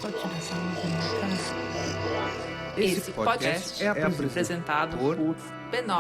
Pode tirar essa luzinha, tá? Esse podcast é apresentado por b9.com.br.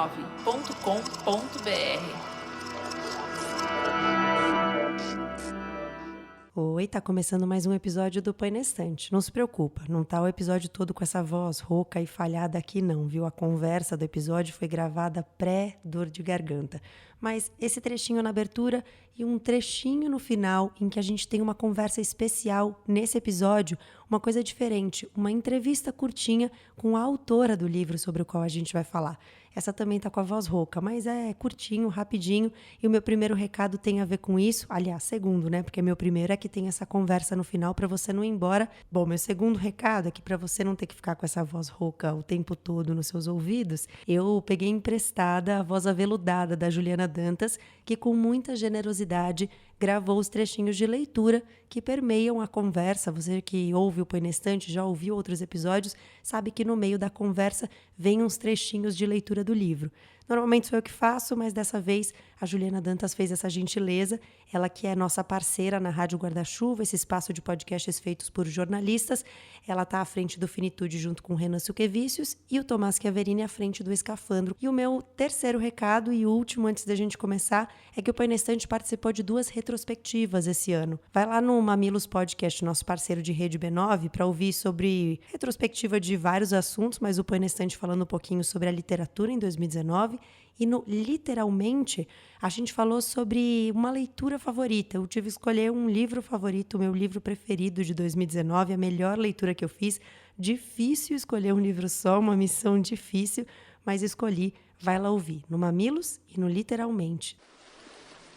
Oi, tá começando mais um episódio do Põe na Estante. Não se preocupa, não tá o episódio todo com essa voz rouca e falhada aqui não, viu? A conversa do episódio foi gravada pré-dor de garganta. Mas esse trechinho na abertura e um trechinho no final em que a gente tem uma conversa especial nesse episódio, uma coisa diferente, uma entrevista curtinha com a autora do livro sobre o qual a gente vai falar. Essa também tá com a voz rouca, mas é curtinho, rapidinho, e o meu primeiro recado tem a ver com isso. Aliás, segundo, né? Porque meu primeiro é que tem essa conversa no final para você não ir embora. Bom, meu segundo recado é que para você não ter que ficar com essa voz rouca o tempo todo nos seus ouvidos, eu peguei emprestada a voz aveludada da Juliana Dantas, que com muita generosidade gravou os trechinhos de leitura que permeiam a conversa. Você que ouve o Põe na Estante, já ouviu outros episódios, sabe que no meio da conversa vem uns trechinhos de leitura do livro. Normalmente sou eu que faço, mas dessa vez a Juliana Dantas fez essa gentileza. Ela que é nossa parceira na Rádio Guarda-Chuva, esse espaço de podcasts feitos por jornalistas. Ela está à frente do Finitude junto com o Renan Silquevicius e o Tomás Chiaverini à frente do Escafandro. E o meu terceiro recado e último antes da gente começar é que o Põe na Estante participou de 2 retrospectivas esse ano. Vai lá no Mamilos Podcast, nosso parceiro de rede B9, para ouvir sobre retrospectiva de vários assuntos, mas o Põe na Estante falando um pouquinho sobre a literatura em 2019. E no Literalmente, a gente falou sobre uma leitura favorita. Eu tive que escolher um livro favorito, o meu livro preferido de 2019, a melhor leitura que eu fiz. Difícil escolher um livro só, uma missão difícil, mas escolhi. Vai lá ouvir, no Mamilos e no Literalmente.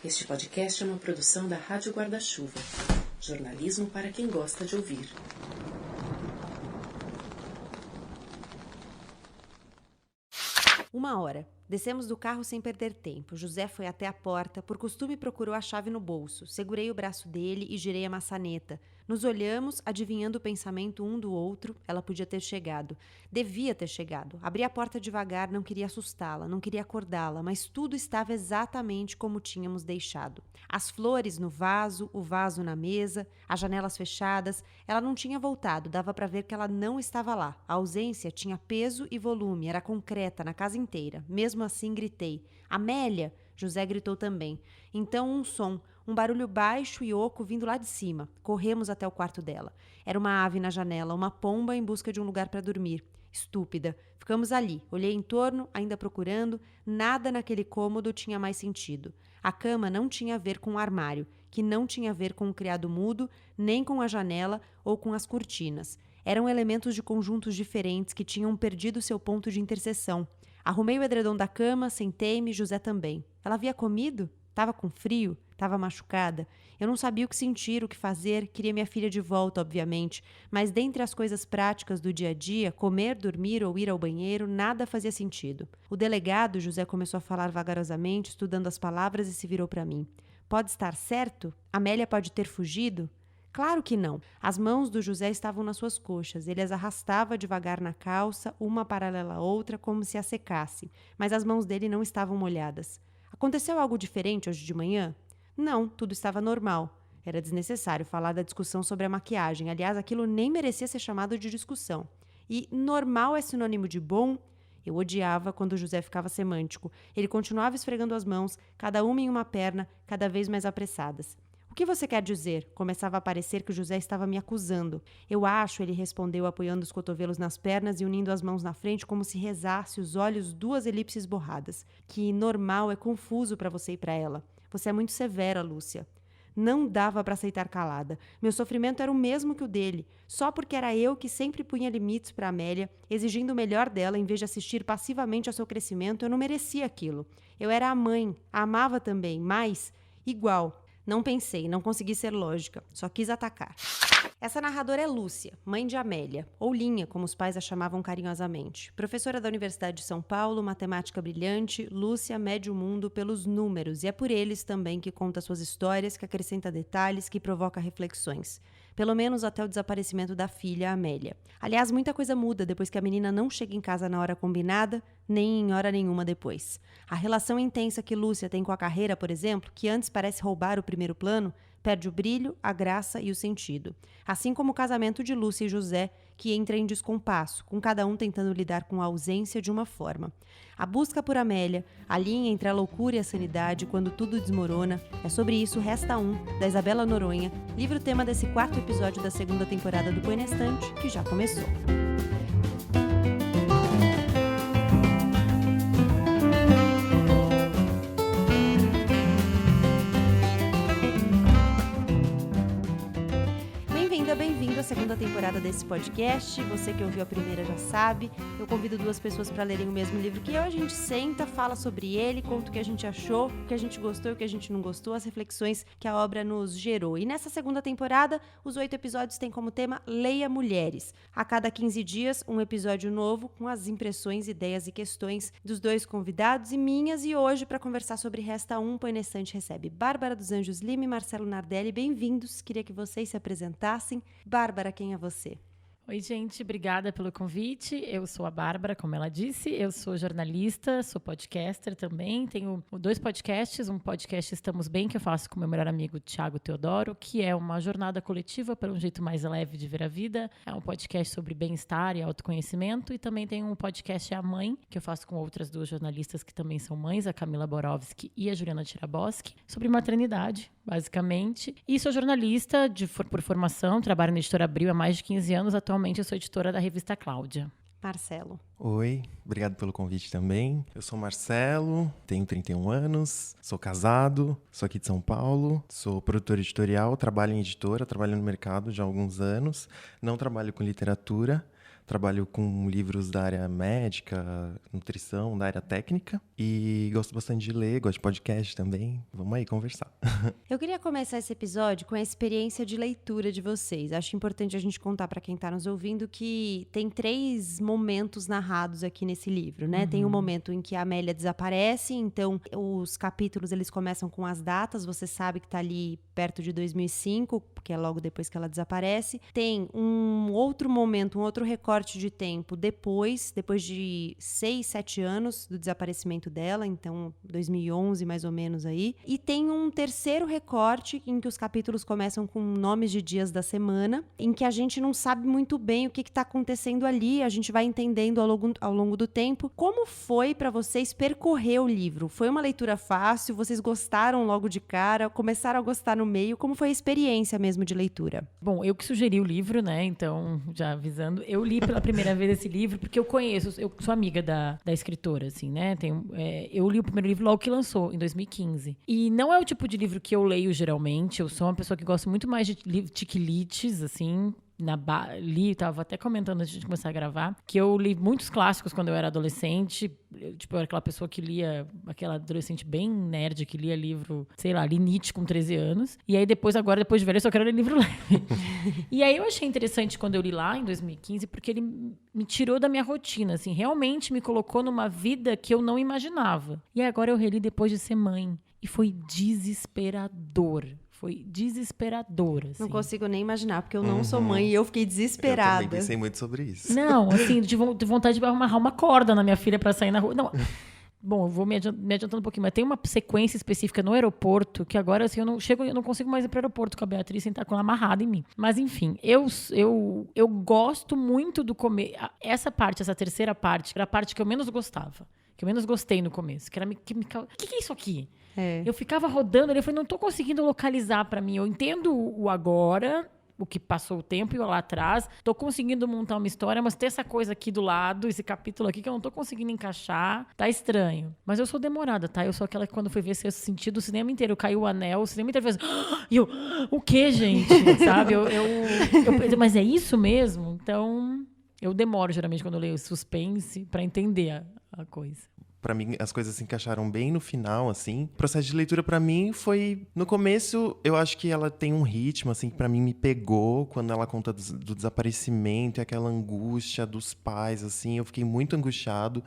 Este podcast é uma produção da Rádio Guarda-Chuva. Jornalismo para quem gosta de ouvir. Uma hora. Descemos do carro sem perder tempo. José foi até a porta, por costume procurou a chave no bolso. Segurei o braço dele e girei a maçaneta. Nos olhamos, adivinhando o pensamento um do outro. Ela podia ter chegado. Devia ter chegado. Abri a porta devagar, não queria assustá-la, não queria acordá-la, mas tudo estava exatamente como tínhamos deixado. As flores no vaso, o vaso na mesa, as janelas fechadas. Ela não tinha voltado, dava para ver que ela não estava lá. A ausência tinha peso e volume, era concreta na casa inteira. Mesmo assim, gritei. Amélia! José gritou também. Então um som, um barulho baixo e oco vindo lá de cima. Corremos até o quarto dela. Era uma ave na janela, uma pomba em busca de um lugar para dormir. Estúpida. Ficamos ali. Olhei em torno, ainda procurando. Nada naquele cômodo tinha mais sentido. A cama não tinha a ver com o armário, que não tinha a ver com o criado mudo, nem com a janela ou com as cortinas. Eram elementos de conjuntos diferentes que tinham perdido seu ponto de interseção. Arrumei o edredom da cama, sentei-me, José também. Ela havia comido? Estava com frio? Estava machucada? Eu não sabia o que sentir, o que fazer, queria minha filha de volta, obviamente, mas dentre as coisas práticas do dia a dia, comer, dormir ou ir ao banheiro, nada fazia sentido. O delegado, José começou a falar vagarosamente, estudando as palavras e se virou para mim. Pode estar certo? Amélia pode ter fugido? Claro que não. As mãos do José estavam nas suas coxas. Ele as arrastava devagar na calça, uma paralela à outra, como se a secasse. Mas as mãos dele não estavam molhadas. Aconteceu algo diferente hoje de manhã? Não, tudo estava normal. Era desnecessário falar da discussão sobre a maquiagem. Aliás, aquilo nem merecia ser chamado de discussão. E normal é sinônimo de bom? Eu odiava quando o José ficava semântico. Ele continuava esfregando as mãos, cada uma em uma perna, cada vez mais apressadas. O que você quer dizer? Começava a parecer que o José estava me acusando. Eu acho, ele respondeu, apoiando os cotovelos nas pernas e unindo as mãos na frente como se rezasse, os olhos 2 elipses borradas. Que normal é confuso para você e para ela. Você é muito severa, Lúcia. Não dava para aceitar calada. Meu sofrimento era o mesmo que o dele. Só porque era eu que sempre punha limites para Amélia, exigindo o melhor dela em vez de assistir passivamente ao seu crescimento, eu não merecia aquilo. Eu era a mãe, a amava também, mas igual. Não pensei, não consegui ser lógica, só quis atacar. Essa narradora é Lúcia, mãe de Amélia, ou Linha, como os pais a chamavam carinhosamente. Professora da Universidade de São Paulo, matemática brilhante, Lúcia mede o mundo pelos números, e é por eles também que conta suas histórias, que acrescenta detalhes, que provoca reflexões. Pelo menos até o desaparecimento da filha, Amélia. Aliás, muita coisa muda depois que a menina não chega em casa na hora combinada, nem em hora nenhuma depois. A relação intensa que Lúcia tem com a carreira, por exemplo, que antes parece roubar o primeiro plano, perde o brilho, a graça e o sentido. Assim como o casamento de Lúcia e José, que entra em descompasso, com cada um tentando lidar com a ausência de uma forma. A busca por Amélia, a linha entre a loucura e a sanidade quando tudo desmorona, é sobre isso Resta Um, da Isabela Noronha, livro tema desse 4º episódio da 2ª temporada do Põe na Estante, que já começou. Bem-vindo à 2ª temporada desse podcast. Você que ouviu a primeira já sabe. Eu convido 2 pessoas para lerem o mesmo livro que eu. A gente senta, fala sobre ele, conta o que a gente achou, o que a gente gostou e o que a gente não gostou, as reflexões que a obra nos gerou. E nessa 2ª temporada, os 8 episódios têm como tema Leia Mulheres. A cada 15 dias, um episódio novo com as impressões, ideias e questões dos 2 convidados e minhas. E hoje, para conversar sobre Resta Um, Põe na Estante recebe Bárbara dos Anjos Lima e Marcelo Nardelli. Bem-vindos. Queria que vocês se apresentassem. Bárbara, quem é você? Oi, gente, obrigada pelo convite. Eu sou a Bárbara, como ela disse. Eu sou jornalista, sou podcaster também. Tenho 2 podcasts. Um podcast Estamos Bem, que eu faço com meu melhor amigo Thiago Teodoro, que é uma jornada coletiva para um jeito mais leve de ver a vida. É um podcast sobre bem-estar e autoconhecimento. E também tem um podcast A Mãe, que eu faço com outras 2 jornalistas que também são mães, a Camila Borowski e a Juliana Tiraboski, sobre maternidade, basicamente. E sou jornalista por formação, trabalho na Editora Abril há mais de 15 anos. Atualmente eu sou editora da revista Cláudia. Marcelo. Oi, obrigado pelo convite também. Eu sou Marcelo, tenho 31 anos, sou casado, sou aqui de São Paulo, sou produtor editorial, trabalho em editora, trabalho no mercado já há alguns anos, não trabalho com literatura. Trabalho com livros da área médica, nutrição, da área técnica. E gosto bastante de ler, gosto de podcast também. Vamos aí conversar. Eu queria começar esse episódio com a experiência de leitura de vocês. Acho importante a gente contar para quem está nos ouvindo que tem 3 momentos narrados aqui nesse livro, né? Uhum. Tem um momento em que a Amélia desaparece, então os capítulos eles começam com as datas. Você sabe que está ali perto de 2005, porque é logo depois que ela desaparece. Tem um outro momento, um outro recorte de tempo depois de 6, 7 anos do desaparecimento dela, então 2011 mais ou menos aí. E tem um terceiro recorte em que os capítulos começam com nomes de dias da semana, em que a gente não sabe muito bem o que está acontecendo ali, a gente vai entendendo ao longo do tempo. Como foi para vocês percorrer o livro? Foi uma leitura fácil? Vocês gostaram logo de cara? Começaram a gostar no meio? Como foi a experiência mesmo de leitura? Bom, eu que sugeri o livro, né? Então, já avisando, eu li pela primeira vez esse livro, porque eu sou amiga da escritora, assim, né? Eu li o primeiro livro logo que lançou, em 2015. E não é o tipo de livro que eu leio geralmente, eu sou uma pessoa que gosta muito mais de tiquilites, assim. Estava até comentando antes de começar a gravar, que eu li muitos clássicos quando eu era adolescente. Eu era aquela pessoa que lia, aquela adolescente bem nerd, que lia livro, sei lá, li Nietzsche com 13 anos. E aí depois de velho, eu só quero ler livro leve. E aí eu achei interessante quando eu li lá, em 2015, porque ele me tirou da minha rotina, assim, realmente me colocou numa vida que eu não imaginava. E agora eu reli depois de ser mãe. E foi desesperador. Foi desesperadora. Assim. Não consigo nem imaginar, porque eu não sou mãe e eu fiquei desesperada. Eu também pensei muito sobre isso. Não, assim, de vontade de amarrar uma corda na minha filha pra sair na rua. Não. Bom, eu vou me adiantando um pouquinho, mas tem uma sequência específica no aeroporto que agora, assim, eu não consigo mais ir pro aeroporto com a Beatriz sem estar com ela amarrada em mim. Mas, enfim, eu gosto muito do começo. Essa terceira parte, era a parte que eu menos gostava. Que eu menos gostei no começo. Que era o que é isso aqui? É. Eu ficava rodando ali, eu falei, não tô conseguindo localizar pra mim. Eu entendo o agora, o que passou o tempo e o lá atrás. Tô conseguindo montar uma história, mas tem essa coisa aqui do lado, esse capítulo aqui que eu não tô conseguindo encaixar. Tá estranho. Mas eu sou demorada, tá? Eu sou aquela que quando foi ver Sexto Sentido, o cinema inteiro caiu o anel, o cinema inteiro fez... E eu, o quê, gente? Sabe? Mas é isso mesmo? Então, eu demoro geralmente quando eu leio suspense pra entender a coisa. Pra mim, as coisas se encaixaram bem no final, assim. O processo de leitura, pra mim, foi... No começo, eu acho que ela tem um ritmo, assim, que pra mim me pegou. Quando ela conta do desaparecimento e aquela angústia dos pais, assim. Eu fiquei muito angustiado.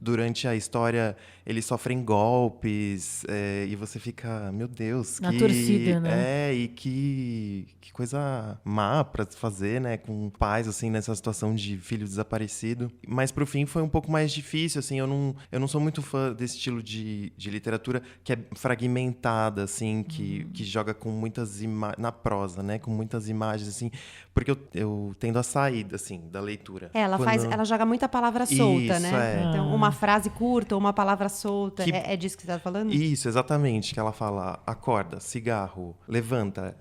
Durante a história, eles sofrem golpes. E você fica, meu Deus. Na torcida, né? E que coisa má pra fazer, né? Com pais, assim, nessa situação de filho desaparecido. Mas pro fim foi um pouco mais difícil. difícil, assim, eu não sou muito fã desse estilo de literatura que é fragmentada, assim, que joga com muitas imagens, na prosa, né? Com muitas imagens, assim, porque eu tendo a sair, assim, da leitura. Ela joga muita palavra solta, isso, né? Então, uma frase curta ou uma palavra solta, é disso que você tá falando? Isso, exatamente, que ela fala, acorda, cigarro, levanta,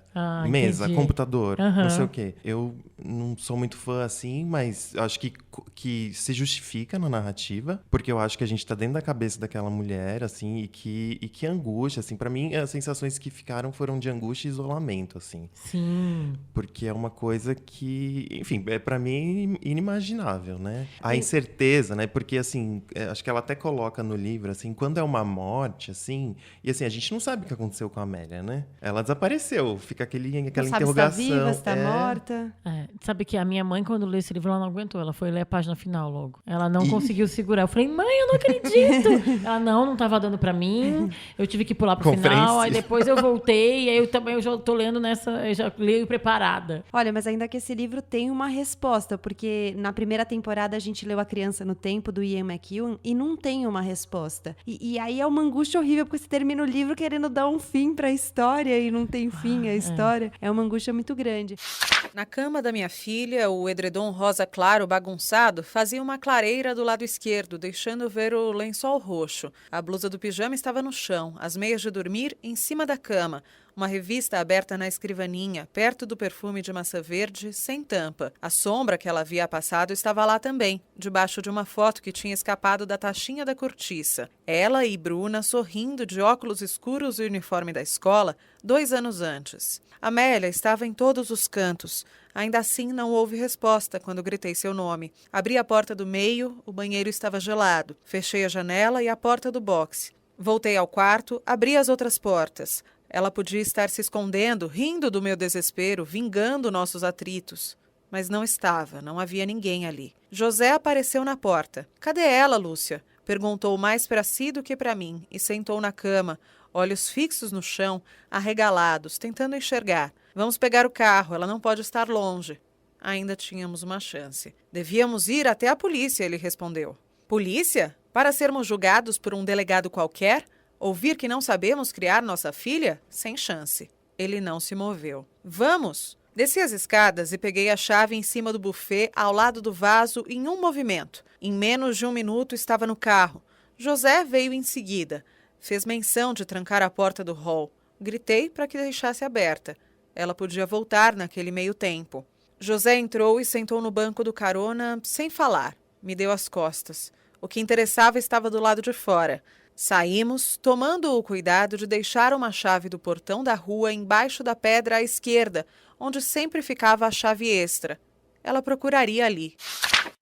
mesa, entendi. computador, não sei o quê. Eu não sou muito fã, assim, mas acho que se justifica na narrativa, porque eu acho que a gente tá dentro da cabeça daquela mulher, assim, e que angústia, assim, pra mim, as sensações que ficaram foram de angústia e isolamento, assim. Sim. Porque é uma coisa que, enfim, pra mim é inimaginável, né? A incerteza, né? Porque, assim, acho que ela até coloca no livro, assim, quando é uma morte, assim, e assim, a gente não sabe o que aconteceu com a Amélia, né? Ela desapareceu, fica aquela interrogação. Não sabe se tá viva, se tá morta. Sabe que a minha mãe, quando leu esse livro, ela não aguentou. Ela foi ler a página final logo. Ela não conseguiu segurar. Eu falei, mãe, eu não acredito. Ela, não tava dando pra mim. Eu tive que pular pro final. Aí depois eu voltei. E aí eu já tô lendo eu já leio preparada. Olha, mas ainda que esse livro tem uma resposta, porque na primeira temporada a gente leu A Criança no Tempo, do Ian McEwan, e não tem uma resposta. E aí é uma angústia horrível, porque você termina o livro querendo dar um fim pra história e não tem fim a história. É uma angústia muito grande. Na cama da minha filha, o edredom rosa claro bagunçado fazia uma clareira do lado esquerdo, deixando ver o lençol roxo. A blusa do pijama estava no chão, as meias de dormir em cima da cama. Uma revista aberta na escrivaninha, perto do perfume de maçã verde, sem tampa. A sombra que ela havia passado estava lá também, debaixo de uma foto que tinha escapado da taxinha da cortiça. Ela e Bruna sorrindo de óculos escuros e uniforme da escola 2 anos antes. Amélia estava em todos os cantos. Ainda assim, não houve resposta quando gritei seu nome. Abri a porta do meio, o banheiro estava gelado. Fechei a janela e a porta do boxe. Voltei ao quarto, abri as outras portas. Ela podia estar se escondendo, rindo do meu desespero, vingando nossos atritos. Mas não estava, não havia ninguém ali. José apareceu na porta. Cadê ela, Lúcia? Perguntou mais para si do que para mim e sentou na cama, olhos fixos no chão, arregalados, tentando enxergar. Vamos pegar o carro, ela não pode estar longe. Ainda tínhamos uma chance. Devíamos ir até a polícia, ele respondeu. Polícia? Para sermos julgados por um delegado qualquer? Ouvir que não sabemos criar nossa filha? Sem chance. Ele não se moveu. Vamos! Desci as escadas e peguei a chave em cima do buffet, ao lado do vaso, em um movimento. Em menos de 1 minuto estava no carro. José veio em seguida. Fez menção de trancar a porta do hall. Gritei para que deixasse aberta. Ela podia voltar naquele meio tempo. José entrou e sentou no banco do carona, sem falar. Me deu as costas. O que interessava estava do lado de fora. Saímos, tomando o cuidado de deixar uma chave do portão da rua embaixo da pedra à esquerda, onde sempre ficava a chave extra. Ela procuraria ali.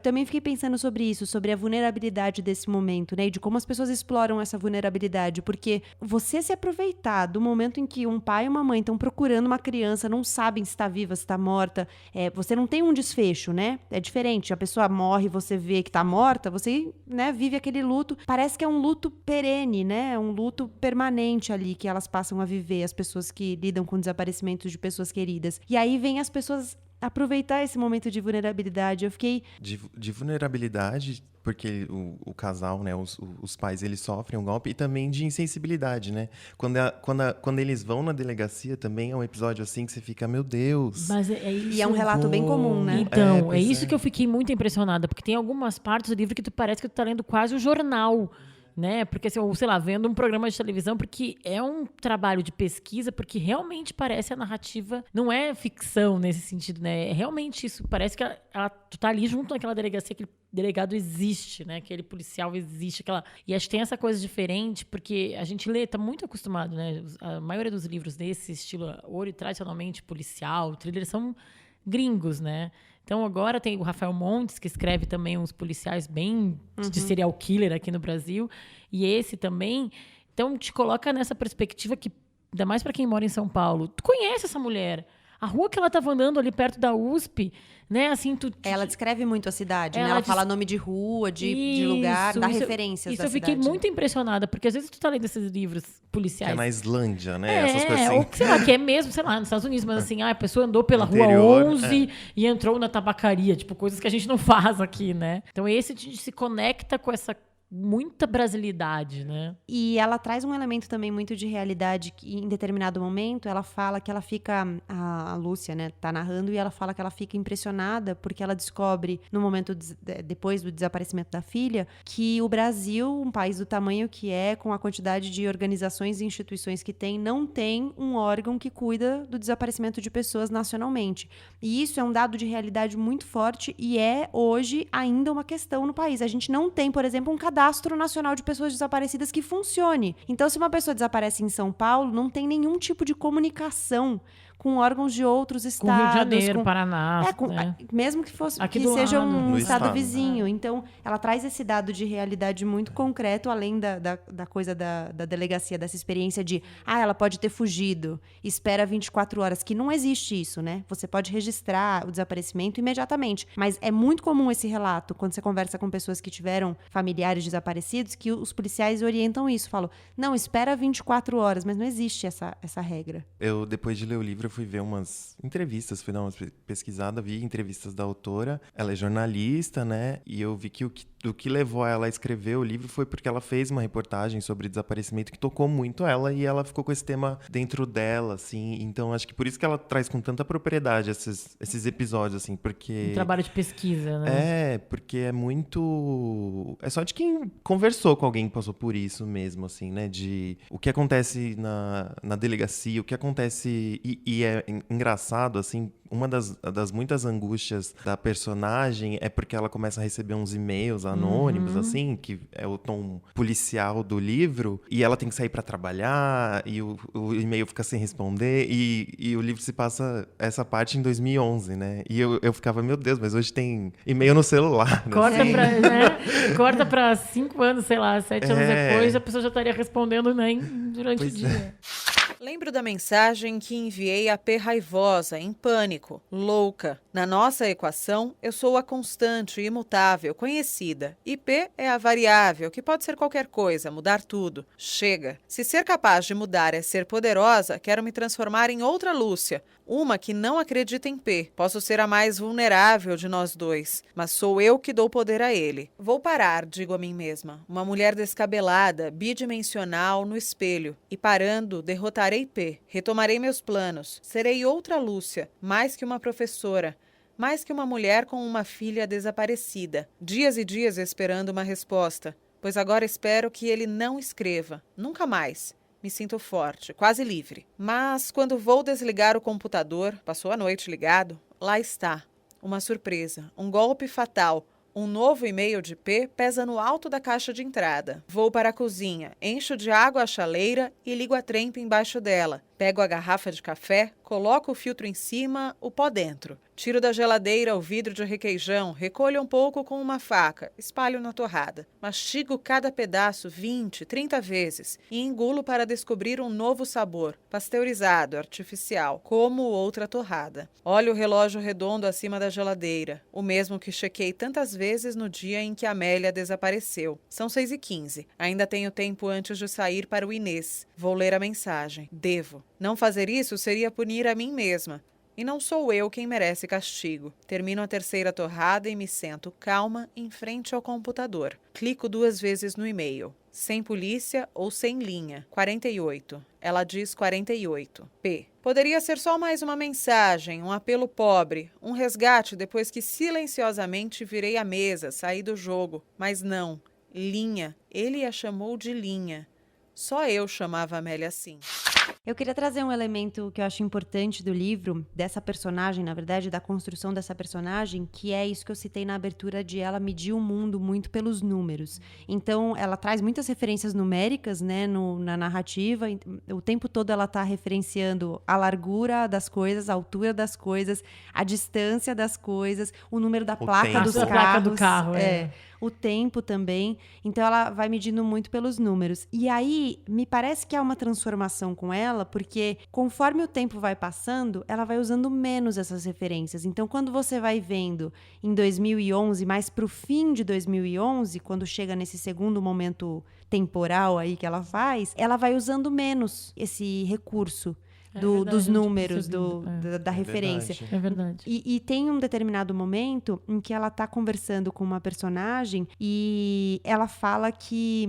Também fiquei pensando sobre isso, sobre a vulnerabilidade desse momento, né? E de como as pessoas exploram essa vulnerabilidade. Porque você se aproveitar do momento em que um pai e uma mãe estão procurando uma criança, não sabem se está viva, se está morta, você não tem um desfecho, né? É diferente. A pessoa morre, você vê que está morta, você, né, vive aquele luto. Parece que é um luto perene, né? É um luto permanente ali que elas passam a viver, as pessoas que lidam com desaparecimentos de pessoas queridas. E aí vem as pessoas aproveitar esse momento de vulnerabilidade. Eu fiquei... De vulnerabilidade, porque o casal, né, os pais, eles sofrem um golpe, e também de insensibilidade, né? Quando eles vão na delegacia, também é um episódio assim que você fica, meu Deus. Mas isso. E é um relato bem comum, né? Então, é isso que eu fiquei muito impressionada, porque tem algumas partes do livro que parece que tu tá lendo quase o jornal, né? Porque, assim, ou, sei lá, vendo um programa de televisão, porque é um trabalho de pesquisa, porque realmente parece a narrativa, não é ficção nesse sentido, né? É realmente isso, parece que tu tá ali junto naquela delegacia, aquele delegado existe, né? Aquele policial existe, E acho que tem essa coisa diferente, porque a gente tá muito acostumado, né? A maioria dos livros desse estilo, tradicionalmente policial, thriller, são gringos, né? Então, agora tem o Rafael Montes, que escreve também uns policiais bem de serial killer aqui no Brasil. E esse também. Então, te coloca nessa perspectiva que, ainda mais para quem mora em São Paulo, tu conhece essa mulher. A rua que ela estava andando ali perto da USP, né? Assim, ela descreve muito a cidade, né? Ela fala nome de rua, de lugar, dá referências da cidade. Isso eu fiquei muito impressionada, porque às vezes tu tá lendo esses livros policiais. Que é na Islândia, né? Essas coisas assim. Ou sei lá, que é mesmo, sei lá, nos Estados Unidos, mas assim, a pessoa andou pela Interior, rua 11 e entrou na tabacaria, tipo, coisas que a gente não faz aqui, né? Então esse a gente se conecta com essa muita brasilidade, né? E ela traz um elemento também muito de realidade que, em determinado momento, ela fala que ela fica... A Lúcia, né, tá narrando, e ela fala que ela fica impressionada porque ela descobre, no momento depois do desaparecimento da filha, que o Brasil, um país do tamanho que é, com a quantidade de organizações e instituições que tem, não tem um órgão que cuida do desaparecimento de pessoas nacionalmente. E isso é um dado de realidade muito forte e é, hoje, ainda uma questão no país. A gente não tem, por exemplo, um cadastro nacional de pessoas desaparecidas que funcione. Então, se uma pessoa desaparece em São Paulo, não tem nenhum tipo de comunicação com órgãos de outros estados. Com Rio de Janeiro, Paraná. Né? Mesmo que fosse aqui que seja um estado É. vizinho. Então, ela traz esse dado de realidade muito concreto, além da coisa da delegacia, dessa experiência de ela pode ter fugido, espera 24 horas, que não existe isso, né? Você pode registrar o desaparecimento imediatamente. Mas é muito comum esse relato, quando você conversa com pessoas que tiveram familiares desaparecidos, que os policiais orientam isso, falam, não, espera 24 horas, mas não existe essa regra. Eu, depois de ler o livro, eu fui ver umas entrevistas, fui dar uma pesquisada, vi entrevistas da autora. Ela é jornalista, né? E eu vi que o que levou ela a escrever o livro foi porque ela fez uma reportagem sobre desaparecimento que tocou muito ela e ela ficou com esse tema dentro dela, assim. Então, acho que por isso que ela traz com tanta propriedade esses episódios, assim, porque... Um trabalho de pesquisa, né? É, porque é muito... É só de quem conversou com alguém que passou por isso mesmo, assim, né? De o que acontece na delegacia, o que acontece... E é engraçado, assim, uma das muitas angústias da personagem é porque ela começa a receber uns e-mails anônimos, assim, que é o tom policial do livro, e ela tem que sair pra trabalhar, e o e-mail fica sem responder, e o livro se passa essa parte em 2011, né? E eu ficava, meu Deus, mas hoje tem e-mail no celular. Corta, né? Corta pra 5 anos, sei lá, 7 anos depois, a pessoa já estaria respondendo nem durante o dia. Lembro da mensagem que enviei a P raivosa, em pânico, louca. Na nossa equação, eu sou a constante, imutável, conhecida. E P é a variável, que pode ser qualquer coisa, mudar tudo. Chega. Se ser capaz de mudar é ser poderosa, quero me transformar em outra Lúcia. Uma que não acredita em P. Posso ser a mais vulnerável de nós dois, mas sou eu que dou poder a ele. Vou parar, digo a mim mesma. Uma mulher descabelada, bidimensional, no espelho. E parando, derrotarei P. Retomarei meus planos. Serei outra Lúcia, mais que uma professora. Mais que uma mulher com uma filha desaparecida. Dias e dias esperando uma resposta. Pois agora espero que ele não escreva. Nunca mais. Me sinto forte, quase livre. Mas quando vou desligar o computador, passou a noite ligado, lá está. Uma surpresa, um golpe fatal. Um novo e-mail de P pesa no alto da caixa de entrada. Vou para a cozinha, encho de água a chaleira e ligo a trempa embaixo dela. Pego a garrafa de café, coloco o filtro em cima, o pó dentro. Tiro da geladeira o vidro de requeijão, recolho um pouco com uma faca, espalho na torrada. Mastigo cada pedaço 20, 30 vezes e engulo para descobrir um novo sabor, pasteurizado, artificial, como outra torrada. Olho o relógio redondo acima da geladeira, o mesmo que chequei tantas vezes no dia em que Amélia desapareceu. São 6h15. Ainda tenho tempo antes de sair para o Inês. Vou ler a mensagem. Devo. Não fazer isso seria punir a mim mesma. E não sou eu quem merece castigo. Termino a terceira torrada e me sento calma em frente ao computador. Clico 2 vezes no e-mail. Sem polícia ou sem linha. 48. Ela diz 48. P. Poderia ser só mais uma mensagem, um apelo pobre, um resgate depois que silenciosamente virei a mesa, saí do jogo. Mas não. Linha. Ele a chamou de linha. Só eu chamava a Amélia assim. Eu queria trazer um elemento que eu acho importante do livro, dessa personagem, na verdade, da construção dessa personagem, que é isso que eu citei na abertura de ela medir o mundo muito pelos números. Então, ela traz muitas referências numéricas, né, na narrativa. O tempo todo ela está referenciando a largura das coisas, a altura das coisas, a distância das coisas, o número da placa dos carros. Placa do carro, O tempo também. Então, ela vai medindo muito pelos números. E aí, me parece que há uma transformação com ela, porque conforme o tempo vai passando, ela vai usando menos essas referências. Então, quando você vai vendo em 2011, mais pro fim de 2011, quando chega nesse segundo momento temporal aí que ela faz, ela vai usando menos esse recurso. dos números, da referência. Verdade. É verdade. E tem um determinado momento em que ela tá conversando com uma personagem e ela fala que...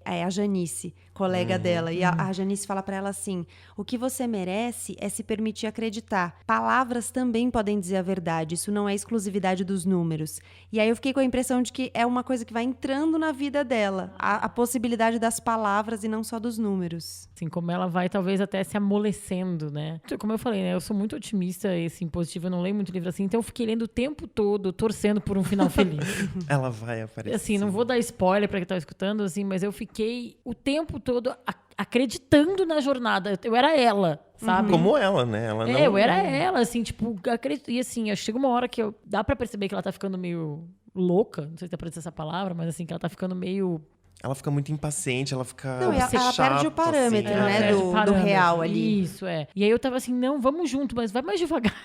é a Janice, colega dela. E a Janice fala pra ela assim: o que você merece é se permitir acreditar. Palavras também podem dizer a verdade. Isso não é exclusividade dos números. E aí eu fiquei com a impressão de que é uma coisa que vai entrando na vida dela. A possibilidade das palavras e não só dos números. Assim, como ela vai talvez até se amolecendo, né? Como eu falei, né? Eu sou muito otimista e assim, positiva, eu não leio muito livro assim, então eu fiquei lendo o tempo todo, torcendo por um final feliz. Ela vai aparecer. Assim, não vou dar spoiler pra quem tá escutando, assim, mas eu fiquei o tempo todo acreditando na jornada. Eu era ela, sabe? Como ela, né? Ela não... Eu era ela, assim, tipo, acredito. E assim, chega uma hora que dá pra perceber que ela tá ficando meio louca, não sei se dá pra dizer essa palavra, mas assim, que ela tá ficando meio... Ela fica muito impaciente, ela fica Não, ela perde o parâmetro, assim, né? Do real ali. Isso, é. E aí eu tava assim, não, vamos junto, mas vai mais devagar,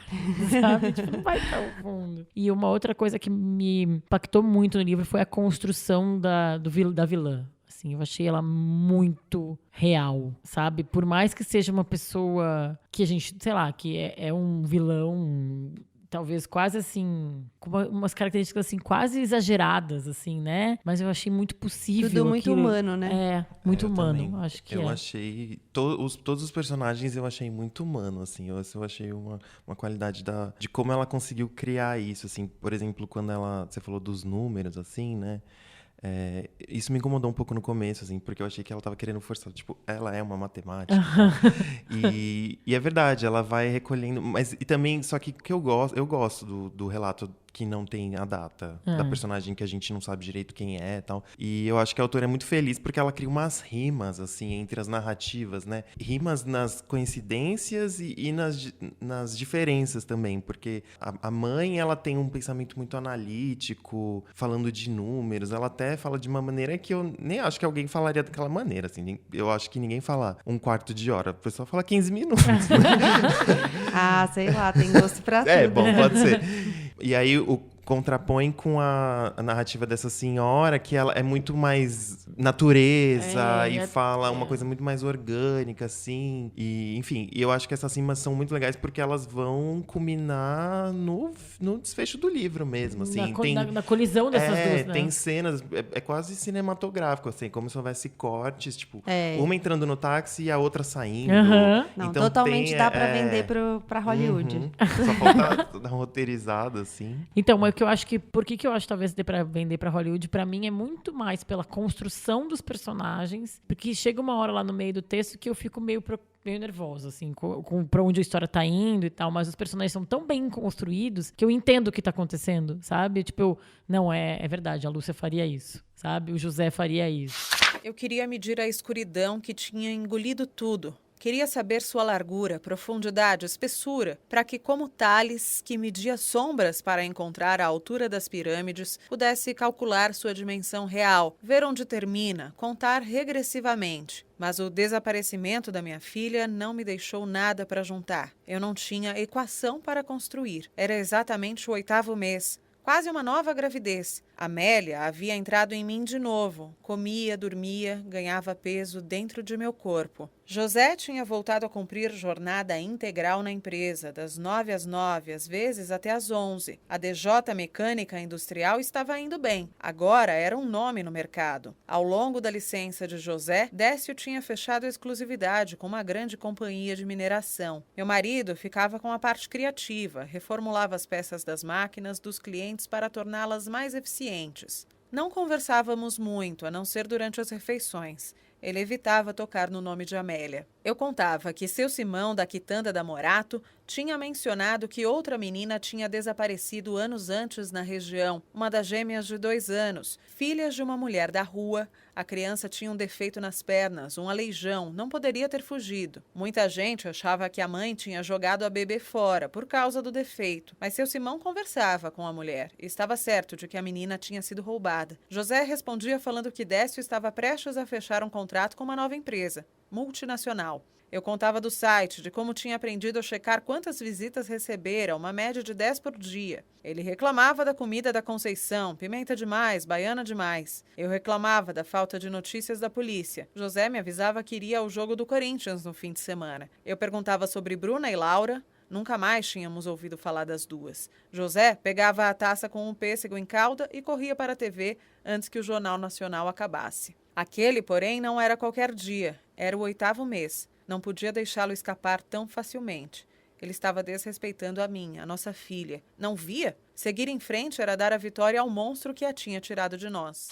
sabe? Tipo, não vai tão fundo. E uma outra coisa que me impactou muito no livro foi a construção da vilã. Assim, eu achei ela muito real, sabe? Por mais que seja uma pessoa que a gente, sei lá, que é um vilão... talvez quase assim, com umas características assim, quase exageradas, assim, né? Mas eu achei muito possível. Tudo muito aquilo. humano, né? É, muito humano, também. acho que eu achei... Todos os personagens eu achei muito humano, assim. Eu achei uma qualidade de como ela conseguiu criar isso, assim. Por exemplo, quando você falou dos números, assim, né? Isso me incomodou um pouco no começo, assim, porque eu achei que ela tava querendo forçar, tipo, ela é uma matemática. E é verdade, ela vai recolhendo, mas e também, só que eu gosto do relato que não tem a data da personagem, que a gente não sabe direito quem é e tal. E eu acho que a autora é muito feliz porque ela cria umas rimas, assim, entre as narrativas, né? Rimas nas coincidências e nas diferenças também, porque a mãe, ela tem um pensamento muito analítico, falando de números, ela até fala de uma maneira que eu nem acho que alguém falaria daquela maneira, assim. Eu acho que ninguém fala 1/4 de hora, a pessoa fala 15 minutos. Ah, sei lá, tem gosto pra tudo. Bom, pode ser. E aí contrapõe com a narrativa dessa senhora, que ela é muito mais natureza e fala uma coisa muito mais orgânica, assim. E, enfim, eu acho que essas rimas são muito legais porque elas vão culminar no desfecho do livro mesmo, assim. Na colisão dessas duas, né? Tem cenas, é quase cinematográfico, assim, como se houvesse cortes, tipo, uma entrando no táxi e a outra saindo. Não, então totalmente dá pra vender pra Hollywood. Só falta dar uma roteirizada, assim. Então, mas que eu acho que... Por que eu acho que talvez dê pra vender pra Hollywood? Pra mim é muito mais pela construção dos personagens, porque chega uma hora lá no meio do texto que eu fico meio nervosa, assim, pra onde a história tá indo e tal, mas os personagens são tão bem construídos que eu entendo o que tá acontecendo, sabe? Tipo, não, é verdade, a Lúcia faria isso, sabe? O José faria isso. Eu queria medir a escuridão que tinha engolido tudo. Queria saber sua largura, profundidade, espessura, para que, como Tales, que media sombras para encontrar a altura das pirâmides, pudesse calcular sua dimensão real, ver onde termina, contar regressivamente. Mas o desaparecimento da minha filha não me deixou nada para juntar. Eu não tinha equação para construir. Era exatamente o 8º mês. Quase uma nova gravidez. Amélia havia entrado em mim de novo. Comia, dormia, ganhava peso dentro de meu corpo. José tinha voltado a cumprir jornada integral na empresa, das 9 às 9, às vezes até às 11. A DJ Mecânica Industrial estava indo bem. Agora era um nome no mercado. Ao longo da licença de José, Décio tinha fechado a exclusividade com uma grande companhia de mineração. Meu marido ficava com a parte criativa, reformulava as peças das máquinas dos clientes para torná-las mais eficientes. Não conversávamos muito, a não ser durante as refeições. Ele evitava tocar no nome de Amélia. Eu contava que seu Simão, da quitanda da Morato, tinha mencionado que outra menina tinha desaparecido anos antes na região, uma das gêmeas de 2 anos, filhas de uma mulher da rua. A criança tinha um defeito nas pernas, um aleijão, não poderia ter fugido. Muita gente achava que a mãe tinha jogado a bebê fora por causa do defeito, mas seu Simão conversava com a mulher e estava certo de que a menina tinha sido roubada. José respondia falando que Décio estava prestes a fechar um contrato contrato com uma nova empresa, multinacional. Eu contava do site, de como tinha aprendido a checar quantas visitas recebera, uma média de 10 por dia. Ele reclamava da comida da Conceição, pimenta demais, baiana demais. Eu reclamava da falta de notícias da polícia. José me avisava que iria ao jogo do Corinthians no fim de semana. Eu perguntava sobre Bruna e Laura. Nunca mais tínhamos ouvido falar das duas. José pegava a taça com um pêssego em calda e corria para a TV antes que o Jornal Nacional acabasse. Aquele, porém, não era qualquer dia. Era o 8º mês. Não podia deixá-lo escapar tão facilmente. Ele estava desrespeitando a mim, a nossa filha. Não via? Seguir em frente era dar a vitória ao monstro que a tinha tirado de nós.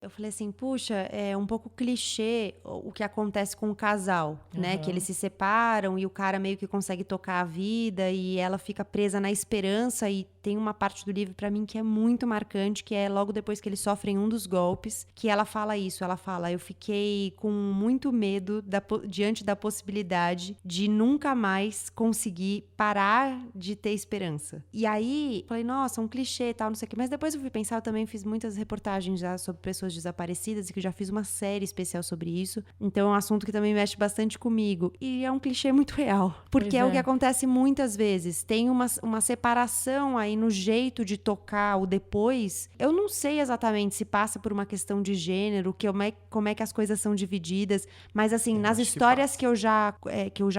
Eu falei assim, puxa, é um pouco clichê o que acontece com o casal, né? Que eles se separam e o cara meio que consegue tocar a vida e ela fica presa na esperança. E tem uma parte do livro pra mim que é muito marcante, que é logo depois que eles sofrem um dos golpes, que ela fala isso. Ela fala, eu fiquei com muito medo diante da possibilidade de nunca mais conseguir parar de ter esperança. E aí, falei, nossa, um clichê e tal, não sei o quê. Mas depois eu fui pensar, eu também fiz muitas reportagens já sobre pessoas desaparecidas e que eu já fiz uma série especial sobre isso. Então é um assunto que também mexe bastante comigo. E é um clichê muito real. Porque é o que acontece muitas vezes. Tem uma separação aí no jeito de tocar o depois. Eu não sei exatamente se passa por uma questão de gênero, como é que as coisas são divididas. Mas assim, nas histórias que eu já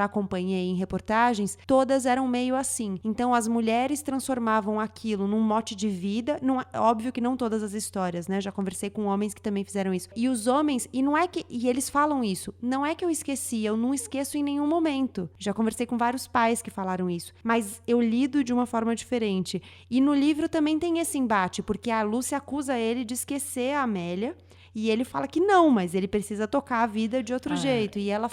acompanhei em reportagens, todas eram meio assim. Então as mulheres transformavam aquilo num mote de vida. Óbvio que não todas as histórias, né? Já conversei com homens que também fizeram isso. E os homens, e eles falam isso, não é que eu esqueci, eu não esqueço em nenhum momento. Já conversei com vários pais que falaram isso, mas eu lido de uma forma diferente. E no livro também tem esse embate, porque a Lúcia acusa ele de esquecer a Amélia, e ele fala que não, mas ele precisa tocar a vida de outro jeito. E ela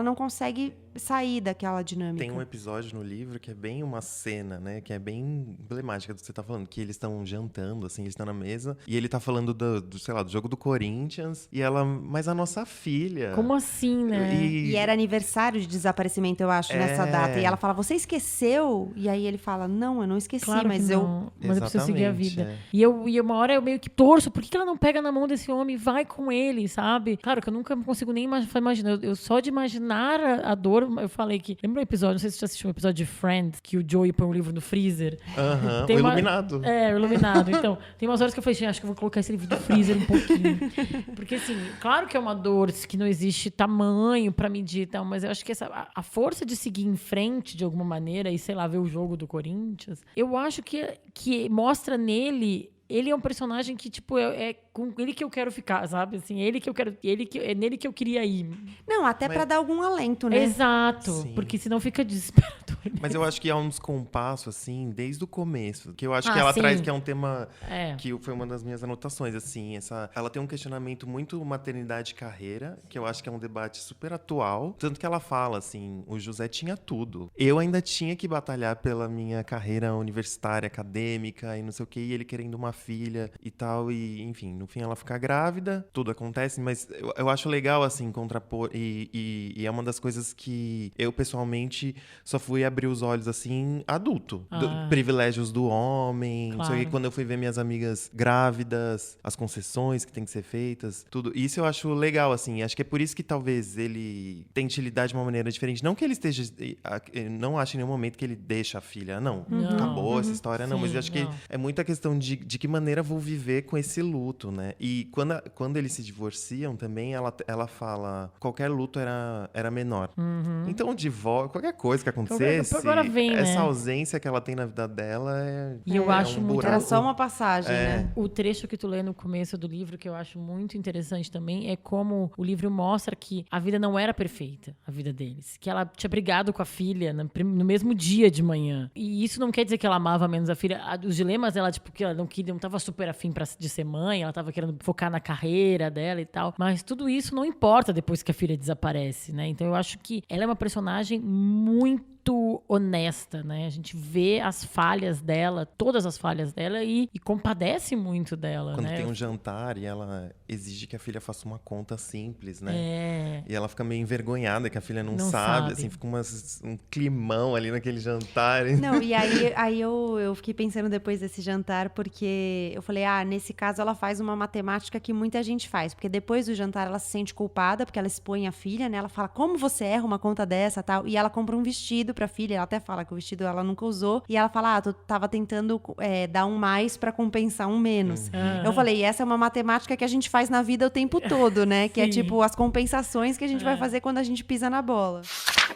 não consegue sair daquela dinâmica. Tem um episódio no livro que é bem uma cena, né? Que é bem emblemática do que você tá falando. Que eles estão jantando, assim, eles estão na mesa. E ele tá falando do jogo do Corinthians. E ela, mas a nossa filha... Como assim, né? E era aniversário de desaparecimento, eu acho, nessa data. E ela fala, você esqueceu? E aí ele fala, não, eu não esqueci, claro mas eu preciso seguir a vida. E uma hora eu meio que torço. Por que ela não pega na mão desse homem e vai com ele, sabe? Claro que eu nunca consigo nem imaginar. Eu só de imaginar a dor... Eu falei que... Lembra um episódio, não sei se você já assistiu um episódio de Friends, que o Joey põe um livro no freezer? O Iluminado. O Iluminado. Então, tem umas horas que eu falei, acho que eu vou colocar esse livro no freezer um pouquinho. Porque, assim, claro que é uma dor, que não existe tamanho pra medir e tal, mas eu acho que a força de seguir em frente, de alguma maneira, e, sei lá, ver o jogo do Corinthians, eu acho que mostra nele... Ele é um personagem que, tipo, é com ele que eu quero ficar, sabe? Assim, é nele que eu queria ir. Não, até pra dar algum alento, né? Exato. Sim. Porque senão fica desesperador. Mas eu acho que há uns compassos, assim, desde o começo. Que eu acho que ela traz, que é um tema que foi uma das minhas anotações, assim. Ela tem um questionamento muito maternidade e carreira, que eu acho que é um debate super atual. Tanto que ela fala, assim, o José tinha tudo. Eu ainda tinha que batalhar pela minha carreira universitária, acadêmica e não sei o quê. E ele querendo uma filha e tal. E, enfim, no fim ela fica grávida. Tudo acontece, mas eu acho legal, assim, contrapor. E é uma das coisas que eu, pessoalmente, só fui abrir os olhos, assim, adulto. Privilégios do homem. Claro. Não sei o que, quando eu fui ver minhas amigas grávidas, as concessões que tem que ser feitas, tudo. Isso eu acho legal, assim. Acho que é por isso que talvez ele tente lidar de uma maneira diferente. Não que ele esteja... Não acho em nenhum momento que ele deixa a filha. Não, acabou essa história. Não, mas eu acho que é muita questão de que maneira vou viver com esse luto, né? E quando eles se divorciam também, ela fala, qualquer luto era menor. Então o divórcio, qualquer coisa que acontecesse, agora vem, essa né? ausência que ela tem na vida dela E eu acho muito... Era só uma passagem, né? O trecho que tu lê no começo do livro, que eu acho muito interessante também, é como o livro mostra que a vida não era perfeita, a vida deles. Que ela tinha brigado com a filha no mesmo dia de manhã. E isso não quer dizer que ela amava menos a filha. Os dilemas dela, tipo, que ela não tava super afim de ser mãe, ela tava querendo focar na carreira dela e tal. Mas tudo isso não importa depois que a filha desaparece, né? Então eu acho que ela é uma personagem muito muito honesta, né? A gente vê as falhas dela, todas as falhas dela e compadece muito dela, Quando né? tem um jantar e ela exige que a filha faça uma conta simples, né? E ela fica meio envergonhada que a filha não sabe, assim, fica um climão ali naquele jantar. Não, e aí eu fiquei pensando depois desse jantar, porque eu falei, nesse caso ela faz uma matemática que muita gente faz, porque depois do jantar ela se sente culpada, porque ela expõe a filha, né? Ela fala, como você erra uma conta dessa, tal, e ela compra um vestido pra filha, ela até fala que o vestido ela nunca usou, e ela fala, tu tava tentando dar um mais pra compensar um menos. Eu falei, essa é uma matemática que a gente faz na vida o tempo todo, né? Que é tipo as compensações que a gente vai fazer quando a gente pisa na bola.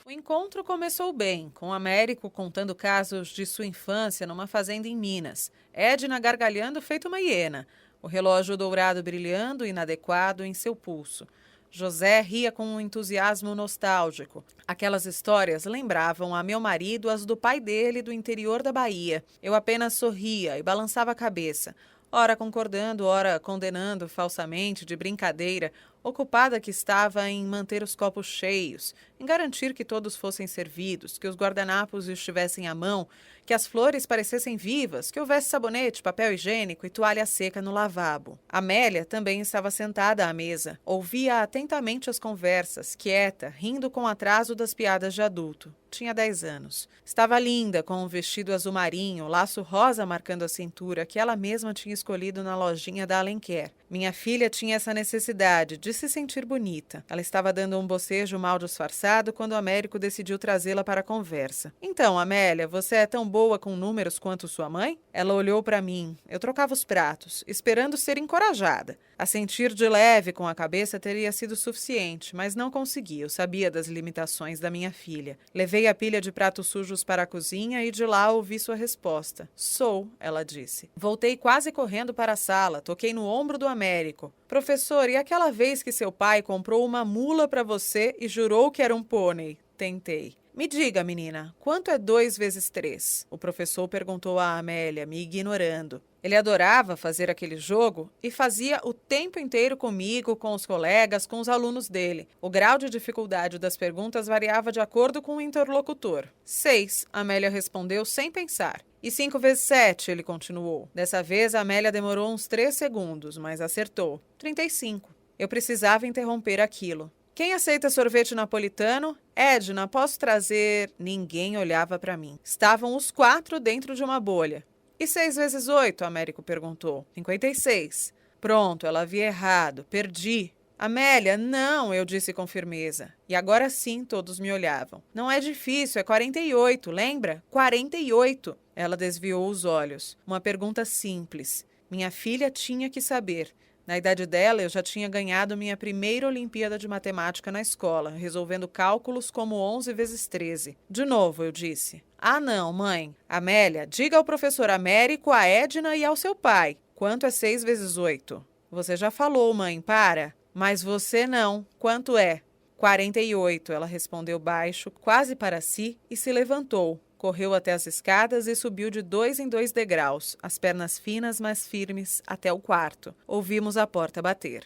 O encontro começou bem, com o Américo contando casos de sua infância numa fazenda em Minas. Edna gargalhando feito uma hiena, o relógio dourado brilhando inadequado em seu pulso. José ria com um entusiasmo nostálgico. Aquelas histórias lembravam a meu marido as do pai dele do interior da Bahia. Eu apenas sorria e balançava a cabeça, ora concordando, ora condenando falsamente, de brincadeira, ocupada que estava em manter os copos cheios, em garantir que todos fossem servidos, que os guardanapos estivessem à mão, que as flores parecessem vivas, que houvesse sabonete, papel higiênico e toalha seca no lavabo. Amélia também estava sentada à mesa. Ouvia atentamente as conversas, quieta, rindo com atraso das piadas de adulto. Tinha 10 anos. Estava linda, com um vestido azul marinho, laço rosa marcando a cintura, que ela mesma tinha escolhido na lojinha da Alenquer. Minha filha tinha essa necessidade de se sentir bonita. Ela estava dando um bocejo mal disfarçado quando o Américo decidiu trazê-la para a conversa. Então, Amélia, você é tão boa com números quanto sua mãe? Ela olhou para mim. Eu trocava os pratos, esperando ser encorajada. Assentir de leve com a cabeça teria sido suficiente, mas não consegui. Eu sabia das limitações da minha filha. Levei a pilha de pratos sujos para a cozinha e de lá ouvi sua resposta. Sou, ela disse. Voltei quase correndo para a sala, toquei no ombro do Américo. Professor, e aquela vez que seu pai comprou uma mula para você e jurou que era um pônei? Tentei. Me diga, menina, quanto é 2 vezes 3? O professor perguntou a Amélia, me ignorando. Ele adorava fazer aquele jogo e fazia o tempo inteiro comigo, com os colegas, com os alunos dele. O grau de dificuldade das perguntas variava de acordo com o interlocutor. 6, Amélia respondeu sem pensar. E 5 vezes 7, ele continuou. Dessa vez, a Amélia demorou uns 3 segundos, mas acertou. 35. Eu precisava interromper aquilo. Quem aceita sorvete napolitano? Edna, posso trazer... Ninguém olhava para mim. Estavam os 4 dentro de uma bolha. E 6 vezes 8? Américo perguntou. 56. Pronto, ela havia errado. Perdi. Amélia, não, eu disse com firmeza. E agora sim todos me olhavam. Não é difícil, é 48, lembra? 48. Ela desviou os olhos. Uma pergunta simples. Minha filha tinha que saber. Na idade dela, eu já tinha ganhado minha primeira Olimpíada de Matemática na escola, resolvendo cálculos como 11 vezes 13. De novo, eu disse. Ah, não, mãe. Amélia, diga ao professor Américo, a Edna e ao seu pai. Quanto é 6 vezes 8? Você já falou, mãe, para. Mas você não. Quanto é? 48, ela respondeu baixo, quase para si, e se levantou. Correu até as escadas e subiu de 2 em 2 degraus, as pernas finas, mas firmes, até o quarto. Ouvimos a porta bater.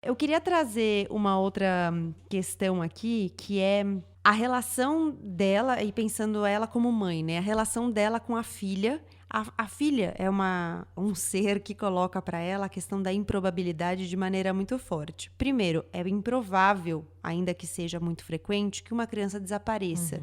Eu queria trazer uma outra questão aqui, que é a relação dela, e pensando ela como mãe, né? A relação dela com a filha. A filha é um ser que coloca para ela a questão da improbabilidade de maneira muito forte. Primeiro, é improvável, ainda que seja muito frequente, que uma criança desapareça.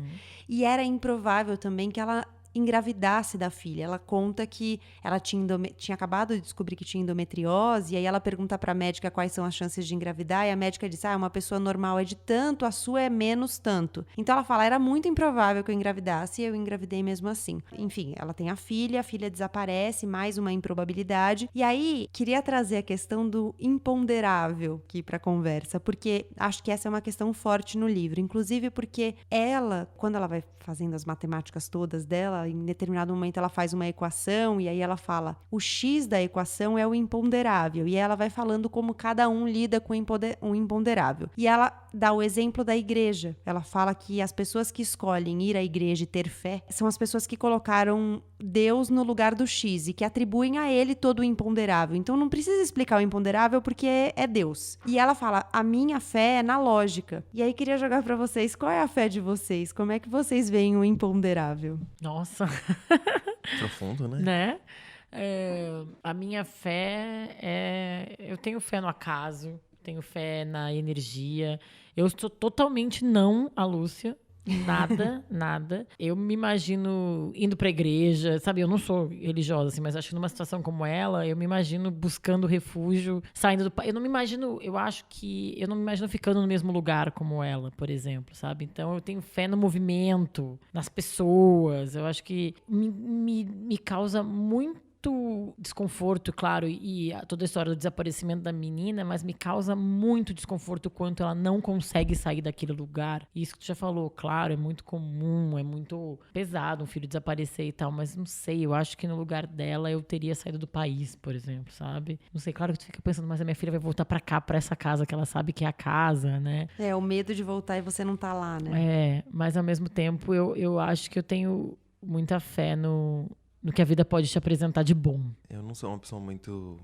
E era improvável também que ela engravidasse da filha. Ela conta que ela tinha acabado de descobrir que tinha endometriose, e aí ela pergunta para a médica quais são as chances de engravidar, e a médica diz, uma pessoa normal é de tanto, a sua é menos tanto. Então ela fala, era muito improvável que eu engravidasse, e eu engravidei mesmo assim. Enfim, ela tem a filha desaparece, mais uma improbabilidade. E aí, queria trazer a questão do imponderável aqui para a conversa, porque acho que essa é uma questão forte no livro, inclusive porque ela, quando ela vai fazendo as matemáticas todas dela, em determinado momento ela faz uma equação e aí ela fala, o X da equação é o imponderável, e ela vai falando como cada um lida com o imponderável. E ela dá o exemplo da igreja. Ela fala que as pessoas que escolhem ir à igreja e ter fé são as pessoas que colocaram Deus no lugar do X e que atribuem a ele todo o imponderável. Então não precisa explicar o imponderável porque é Deus. E ela fala, a minha fé é na lógica. E aí queria jogar pra vocês, qual é a fé de vocês? Como é que vocês veem o imponderável? Nossa. Profundo, né? Né? A minha fé eu tenho fé no acaso, tenho fé na energia. Eu sou totalmente não a Lúcia. Nada. Eu me imagino indo pra igreja, sabe? Eu não sou religiosa, assim, mas acho que numa situação como ela, eu me imagino buscando refúgio, saindo do país. Eu não me imagino ficando no mesmo lugar como ela, por exemplo, sabe? Então eu tenho fé no movimento, nas pessoas. Eu acho que me causa muito desconforto, claro, e toda a história do desaparecimento da menina, mas me causa muito desconforto quanto ela não consegue sair daquele lugar. E isso que tu já falou, claro, é muito comum, é muito pesado um filho desaparecer e tal, mas não sei, eu acho que no lugar dela eu teria saído do país, por exemplo, sabe? Não sei, claro que tu fica pensando, mas a minha filha vai voltar pra cá, pra essa casa que ela sabe que é a casa, né? O medo de voltar e você não tá lá, né? Mas ao mesmo tempo eu acho que eu tenho muita fé no que a vida pode te apresentar de bom. Eu não sou uma pessoa muito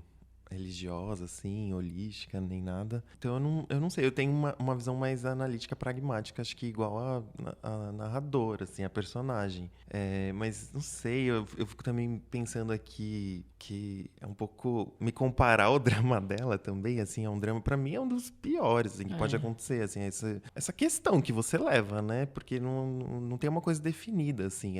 religiosa, assim, holística, nem nada. Então eu não sei, eu tenho uma visão mais analítica, pragmática, acho que igual a narradora, assim, a personagem. Mas não sei, eu fico também pensando aqui que é um pouco me comparar ao drama dela também, assim, é um drama, pra mim é um dos piores, assim, que pode acontecer, assim, essa questão que você leva, né? Porque não tem uma coisa definida, assim,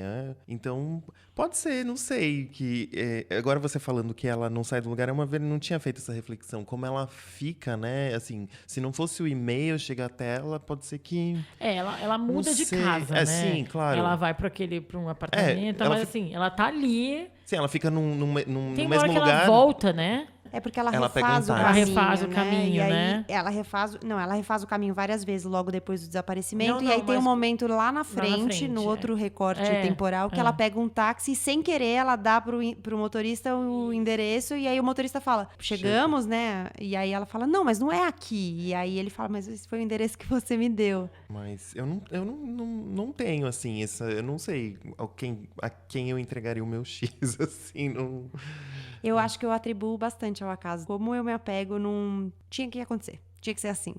então pode ser, não sei, que agora você falando que ela não sai do lugar, não tinha feito essa reflexão, como ela fica, né? Assim, se não fosse o e-mail chegar até ela, pode ser que... ela muda de casa, né? Sim, claro. Ela vai para um apartamento, mas assim, ela tá ali... Sim, ela fica no Tem mesmo hora que lugar. ela volta, né? É porque ela refaz refaz o caminho, né? Ela refaz o caminho várias vezes logo depois do desaparecimento. E aí tem um momento lá na frente, no outro recorte temporal, que ela pega um táxi e, sem querer, ela dá pro motorista o endereço. E aí o motorista fala, chegamos, né? E aí ela fala, não, mas não é aqui. E aí ele fala, mas esse foi o endereço que você me deu. Mas eu não tenho, assim, eu não sei a quem eu entregaria o meu X, assim, não... Eu acho que eu atribuo bastante ao acaso. Como eu me apego, não tinha que acontecer. Tinha que ser assim.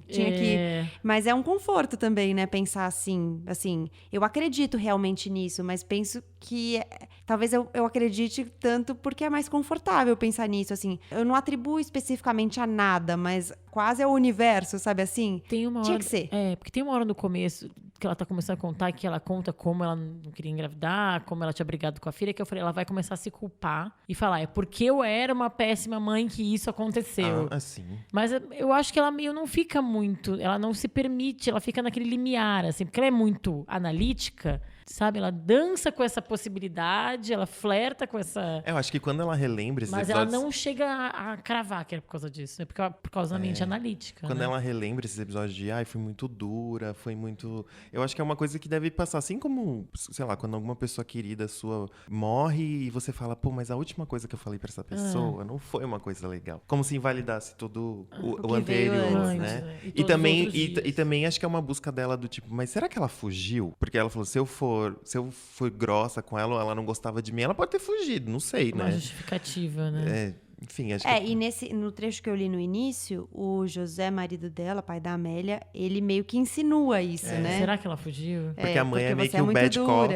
Mas é um conforto também, né? Pensar assim. Eu acredito realmente nisso, mas penso que talvez eu acredite tanto porque é mais confortável pensar nisso, assim. Eu não atribuo especificamente a nada, mas quase ao universo, sabe assim? Tinha que ser. Porque tem uma hora no começo que ela tá começando a contar, que ela conta como ela não queria engravidar, como ela tinha brigado com a filha, que eu falei, ela vai começar a se culpar e falar, é porque eu era uma péssima mãe que isso aconteceu. Assim. Mas eu acho que ela meio não fica muito, ela não se permite, ela fica naquele limiar, assim, porque ela é muito analítica, sabe? Ela dança com essa possibilidade, ela flerta com essa... Eu acho que quando ela relembra esses Mas episódios... ela não chega a cravar que é por causa disso, é por causa da mente analítica. Quando né? ela relembra esses episódios de, foi muito dura, foi muito... Eu acho que é uma coisa que deve passar, assim como, sei lá, quando alguma pessoa querida sua morre e você fala, pô, mas a última coisa que eu falei pra essa pessoa não foi uma coisa legal. Como se invalidasse todo o anterior, né? E também acho que é uma busca dela do tipo, mas será que ela fugiu? Porque ela falou, se eu fui grossa com ela ou ela não gostava de mim, ela pode ter fugido, não sei, né? Uma justificativa, né? Enfim, acho que... E no trecho que eu li no início, o José, marido dela, pai da Amélia, ele meio que insinua isso, né? Será que ela fugiu? Porque a mãe é meio que o bad cop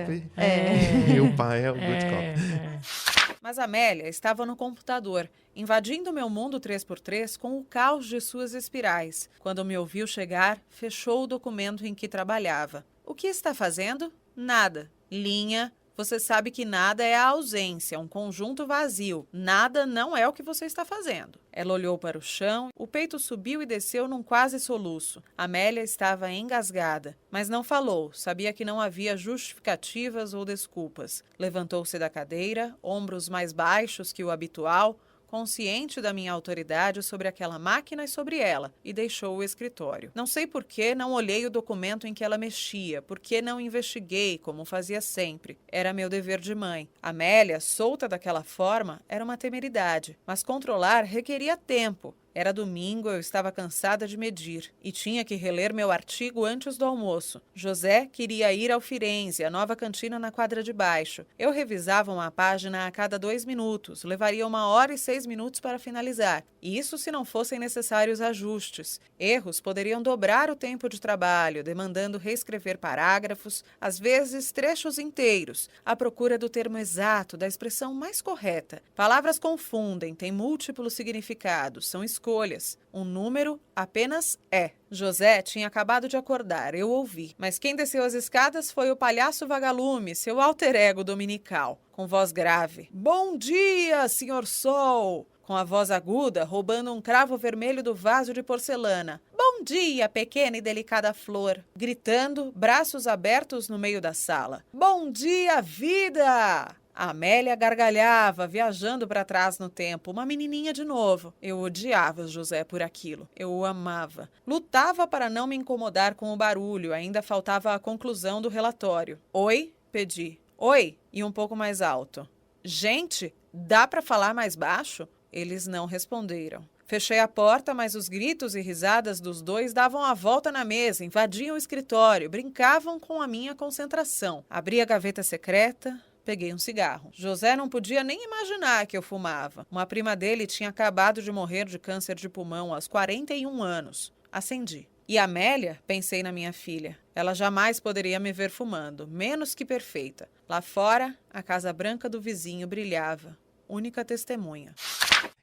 e o pai é o good cop. Mas Amélia estava no computador, invadindo meu mundo 3x3 com o caos de suas espirais. Quando me ouviu chegar, fechou o documento em que trabalhava. O que está fazendo? Nada. Linha. Você sabe que nada é a ausência, um conjunto vazio. Nada não é o que você está fazendo. Ela olhou para o chão, o peito subiu e desceu num quase soluço. Amélia estava engasgada, mas não falou, sabia que não havia justificativas ou desculpas. Levantou-se da cadeira, ombros mais baixos que o habitual, consciente da minha autoridade sobre aquela máquina e sobre ela, e deixou o escritório. Não sei por que não olhei o documento em que ela mexia, por que não investiguei, como fazia sempre. Era meu dever de mãe. Amélia, solta daquela forma, era uma temeridade, mas controlar requeria tempo. Era domingo, eu estava cansada de medir e tinha que reler meu artigo antes do almoço. José queria ir ao Firenze, a nova cantina na quadra de baixo. Eu revisava uma página a cada 2 minutos, levaria 1h06 para finalizar. E isso se não fossem necessários ajustes. Erros poderiam dobrar o tempo de trabalho, demandando reescrever parágrafos, às vezes trechos inteiros, à procura do termo exato, da expressão mais correta. Palavras confundem, têm múltiplos significados, são escolhas. Um número apenas é. José tinha acabado de acordar, eu ouvi. Mas quem desceu as escadas foi o palhaço vagalume, seu alter ego dominical, com voz grave. Bom dia, senhor Sol! Com a voz aguda, roubando um cravo vermelho do vaso de porcelana. Bom dia, pequena e delicada flor! Gritando, braços abertos no meio da sala. Bom dia, vida! A Amélia gargalhava, viajando para trás no tempo, uma menininha de novo. Eu odiava José por aquilo. Eu o amava. Lutava para não me incomodar com o barulho, ainda faltava a conclusão do relatório. Oi? Pedi. Oi? E um pouco mais alto. Gente, dá para falar mais baixo? Eles não responderam. Fechei a porta, mas os gritos e risadas dos dois davam a volta na mesa, invadiam o escritório, brincavam com a minha concentração. Abri a gaveta secreta... Peguei um cigarro. José não podia nem imaginar que eu fumava. Uma prima dele tinha acabado de morrer de câncer de pulmão aos 41 anos. Acendi. E Amélia? Pensei na minha filha. Ela jamais poderia me ver fumando, menos que perfeita. Lá fora, a casa branca do vizinho brilhava. Única testemunha.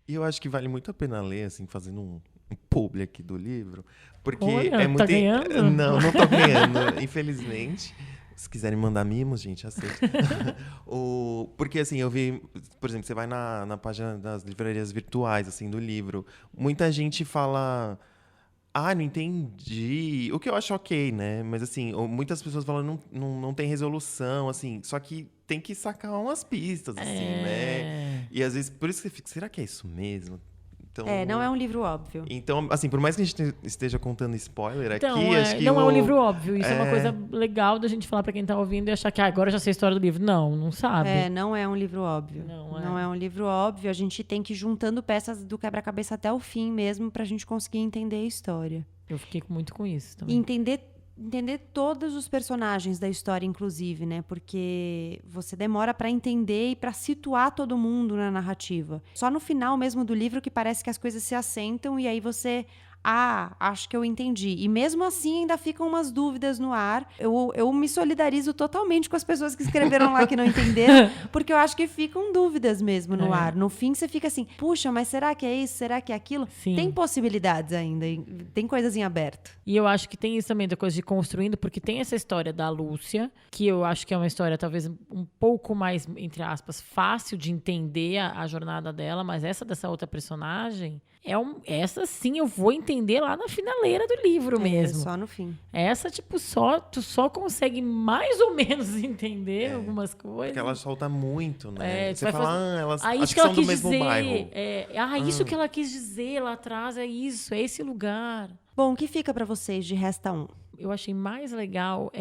E eu acho que vale muito a pena ler, assim, fazendo um publi aqui do livro. Porque Olha, é muito... tá ganhando? Não tô ganhando, infelizmente. Se quiserem mandar mimos, gente, aceito. Porque, assim, eu vi... Por exemplo, você vai na página das livrarias virtuais, assim, do livro. Muita gente fala... Ah, não entendi. O que eu acho ok, né? Mas, assim, muitas pessoas falam não tem resolução, assim. Só que tem que sacar umas pistas, assim, né? E, às vezes, por isso que você fica... Será que é isso mesmo? Então, não é um livro óbvio. Então, assim, por mais que a gente esteja contando spoiler aqui, acho que não é um livro óbvio. Isso é uma coisa legal da gente falar pra quem tá ouvindo e achar que agora eu já sei a história do livro. Não sabe. Não é um livro óbvio. Não é um livro óbvio. A gente tem que ir juntando peças do quebra-cabeça até o fim mesmo pra gente conseguir entender a história. Eu fiquei muito com isso também. E entender todos os personagens da história, inclusive, né? Porque você demora pra entender e pra situar todo mundo na narrativa. Só no final mesmo do livro que parece que as coisas se assentam e aí você... acho que eu entendi. E mesmo assim ainda ficam umas dúvidas no ar. Eu me solidarizo totalmente com as pessoas que escreveram lá que não entenderam, porque eu acho que ficam dúvidas mesmo no ar. No fim você fica assim, puxa, mas será que é isso? Será que é aquilo? Sim. Tem possibilidades ainda, tem coisas em aberto. E eu acho que tem isso também da coisa de construindo, porque tem essa história da Lúcia, que eu acho que é uma história talvez um pouco mais, entre aspas, fácil de entender a jornada dela, mas dessa outra personagem, essa sim eu vou entender lá na finaleira do livro mesmo. Só no fim. Essa, tipo, tu só consegue mais ou menos entender algumas coisas. Porque ela solta muito, né? Você fala, elas isso que ela são do quis mesmo dizer. bairro. Isso que ela quis dizer lá atrás, é isso, é esse lugar. Bom, o que fica pra vocês de Resta 1? Eu achei mais legal,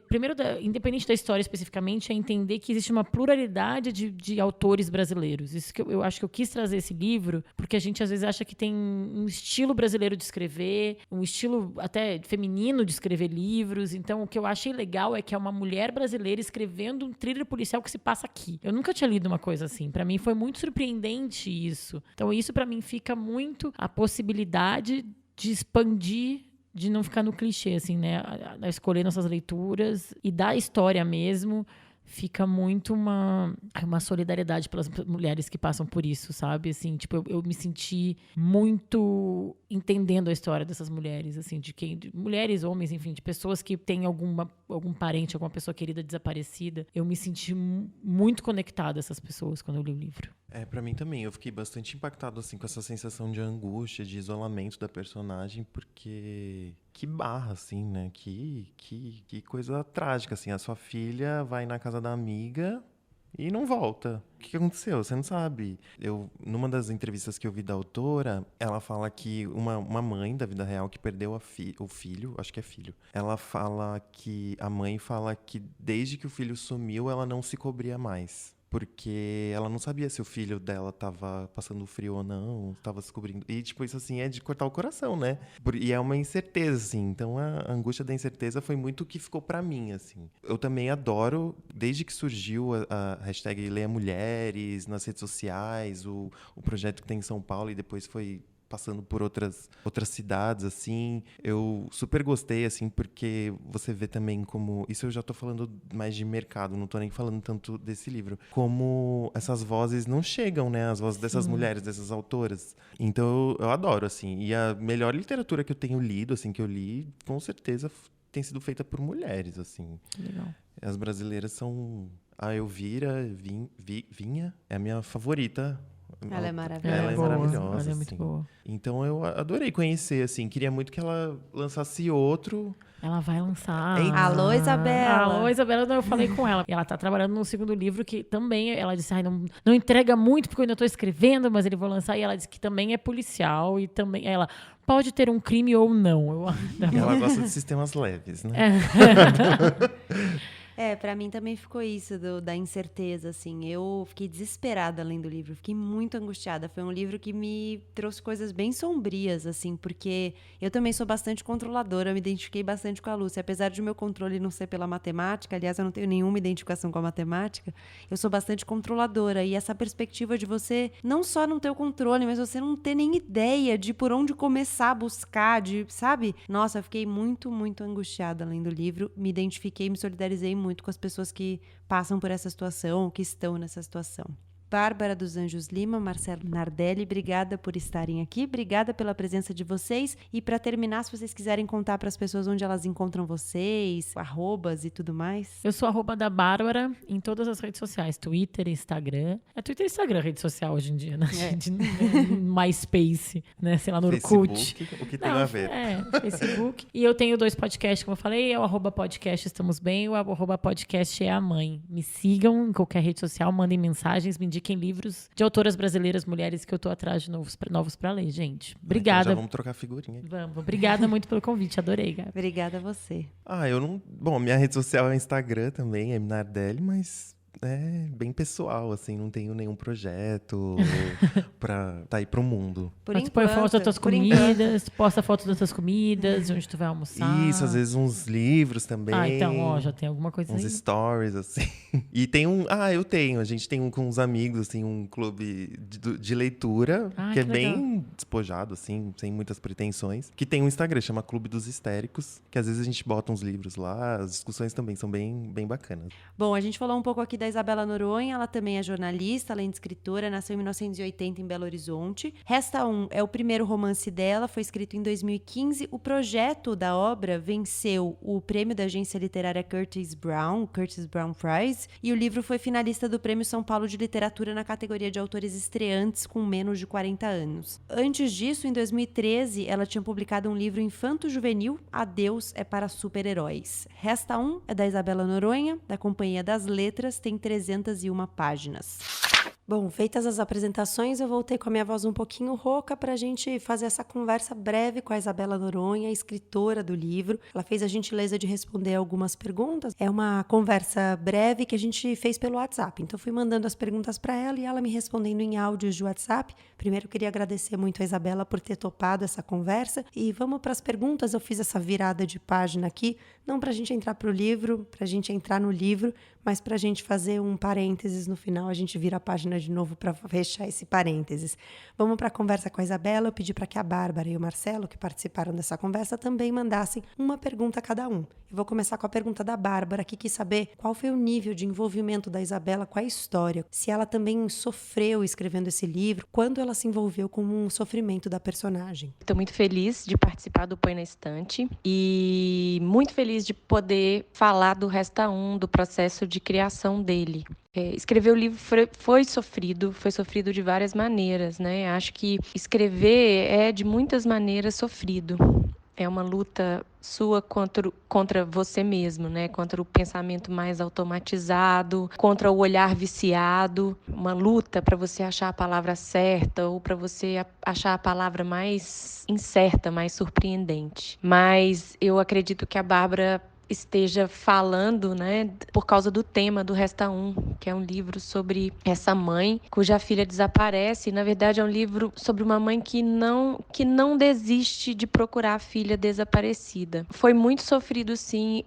primeiro, independente da história especificamente, é entender que existe uma pluralidade de autores brasileiros. Isso que eu acho que eu quis trazer esse livro, porque a gente às vezes acha que tem um estilo brasileiro de escrever, um estilo até feminino de escrever livros. Então, o que eu achei legal é que é uma mulher brasileira escrevendo um thriller policial que se passa aqui. Eu nunca tinha lido uma coisa assim. Para mim foi muito surpreendente isso. Então, isso para mim fica muito a possibilidade de expandir, de não ficar no clichê, assim, né? A escolher nossas leituras e da história mesmo, fica muito uma solidariedade pelas mulheres que passam por isso, sabe? Assim, tipo, eu me senti muito entendendo a história dessas mulheres, assim, de mulheres, homens, enfim, de pessoas que têm algum parente, alguma pessoa querida desaparecida. Eu me senti muito conectada a essas pessoas quando eu li o livro. Pra mim também. Eu fiquei bastante impactado, assim, com essa sensação de angústia, de isolamento da personagem, porque... Que barra, assim, né? Que coisa trágica, assim. A sua filha vai na casa da amiga e não volta. O que aconteceu? Você não sabe. Numa das entrevistas que eu vi da autora, ela fala que uma mãe da vida real que perdeu o filho, acho que é filho, a mãe fala que desde que o filho sumiu, ela não se cobria mais. porque ela não sabia se o filho dela tava passando frio ou não, tava se cobrindo. E, tipo, isso, assim, é de cortar o coração, né? E é uma incerteza, assim. Então, a angústia da incerteza foi muito o que ficou pra mim, assim. Eu também adoro, desde que surgiu a hashtag Leia Mulheres nas redes sociais, o projeto que tem em São Paulo e depois foi passando por outras cidades, assim. Eu super gostei, assim, porque você vê também como... Isso eu já tô falando mais de mercado, não tô nem falando tanto desse livro. Como essas vozes não chegam, né? As vozes dessas mulheres, dessas autoras. Então, eu adoro, assim. E a melhor literatura que eu tenho lido, assim, que eu li, com certeza tem sido feita por mulheres, assim. Legal. As brasileiras são... A Elvira Vinha é a minha favorita. Ela é maravilhosa. Ela é maravilhosa. Ela é muito assim. boa. Então eu adorei conhecer, assim. Queria muito que ela lançasse outro. Ela vai lançar. Alô, Isabela. Alô, Isabela, eu falei com ela. Ela tá trabalhando no segundo livro, que também, ela disse, não entrega muito, porque eu ainda tô escrevendo, mas ele vai lançar. E ela disse que também é policial e também... Ela pode ter um crime ou não. Ela gosta de sistemas leves, né? Pra mim também ficou isso da incerteza, assim. Eu fiquei desesperada lendo o livro, fiquei muito angustiada. Foi um livro que me trouxe coisas bem sombrias, assim, porque eu também sou bastante controladora, me identifiquei bastante com a Lúcia. Apesar de o meu controle não ser pela matemática, aliás, eu não tenho nenhuma identificação com a matemática, eu sou bastante controladora. E essa perspectiva de você não só não ter o controle, mas você não ter nem ideia de por onde começar a buscar, sabe? Nossa, eu fiquei muito, muito angustiada lendo o livro, me identifiquei, me solidarizei muito com as pessoas que passam por essa situação, ou que estão nessa situação. Bárbara dos Anjos Lima, Marcelo Nardelli, obrigada por estarem aqui, obrigada pela presença de vocês. E para terminar, se vocês quiserem contar para as pessoas onde elas encontram vocês, arrobas e tudo mais. Eu sou @da Bárbara em todas as redes sociais, Twitter, Instagram. É Twitter e Instagram, rede social hoje em dia, né? MySpace, né? Sei lá, no Orkut. Facebook, o que tem a ver. Facebook. E eu tenho 2 podcasts, como eu falei, é o @podcast Estamos Bem, o @podcast é a mãe. Me sigam em qualquer rede social, mandem mensagens, me indiquem livros de autoras brasileiras, mulheres, que eu tô atrás de novos pra ler, gente. Obrigada. Então já vamos trocar figurinha. Vamos. Obrigada muito pelo convite, adorei, Gabi. Obrigada a você. Eu não... Bom, minha rede social é o Instagram também, é Nardelli, mas é bem pessoal, assim, não tenho nenhum projeto pra tá aí pro mundo. Mas tu põe foto das tuas comidas, posta foto das tuas comidas, onde tu vai almoçar. Isso, às vezes uns livros também. Então, já tem alguma coisa uns aí. Uns stories, assim. E tem eu tenho. A gente tem com uns amigos, assim, um clube de leitura, que é bem despojado, assim, sem muitas pretensões. Que tem um Instagram, chama Clube dos Histéricos, que às vezes a gente bota uns livros lá, as discussões também são bem bacanas. Bom, a gente falou um pouco aqui da Isabela Noronha, ela também é jornalista, além de escritora, nasceu em 1980 em Belo Horizonte. Resta Um é o primeiro romance dela, foi escrito em 2015. O projeto da obra venceu o prêmio da agência literária Curtis Brown Prize, e o livro foi finalista do Prêmio São Paulo de Literatura na categoria de autores estreantes com menos de 40 anos. Antes disso, em 2013, ela tinha publicado um livro infanto-juvenil, Adeus é para super-heróis. Resta Um é da Isabela Noronha, da Companhia das Letras, tem 301 páginas. Bom, feitas as apresentações, eu voltei com a minha voz um pouquinho rouca para a gente fazer essa conversa breve com a Isabela Noronha, escritora do livro. Ela fez a gentileza de responder algumas perguntas. É uma conversa breve que a gente fez pelo WhatsApp. Então, fui mandando as perguntas para ela e ela me respondendo em áudios de WhatsApp. Primeiro, eu queria agradecer muito a Isabela por ter topado essa conversa. E vamos para as perguntas. Eu fiz essa virada de página aqui, não para a gente entrar para o livro, para a gente entrar no livro, mas para a gente fazer um parênteses no final, a gente vira a página de novo para fechar esse parênteses. Vamos para a conversa com a Isabela. Eu pedi para que a Bárbara e o Marcelo, que participaram dessa conversa, também mandassem uma pergunta a cada um. Eu vou começar com a pergunta da Bárbara, que quis saber qual foi o nível de envolvimento da Isabela com a história, se ela também sofreu escrevendo esse livro, quando ela se envolveu com o sofrimento da personagem. Estou muito feliz de participar do Põe na Estante e muito feliz de poder falar do Resta Um, do processo de criação dele. Escrever o livro foi sofrido de várias maneiras, né? Acho que escrever é de muitas maneiras sofrido. É uma luta sua contra você mesmo, né? Contra o pensamento mais automatizado, contra o olhar viciado, uma luta para você achar a palavra certa ou para você achar a palavra mais incerta, mais surpreendente. Mas eu acredito que a Bárbara esteja falando, né, por causa do tema do Resta Um, que é um livro sobre essa mãe cuja filha desaparece. Na verdade, é um livro sobre uma mãe que não desiste de procurar a filha desaparecida. Foi muito sofrido, sim.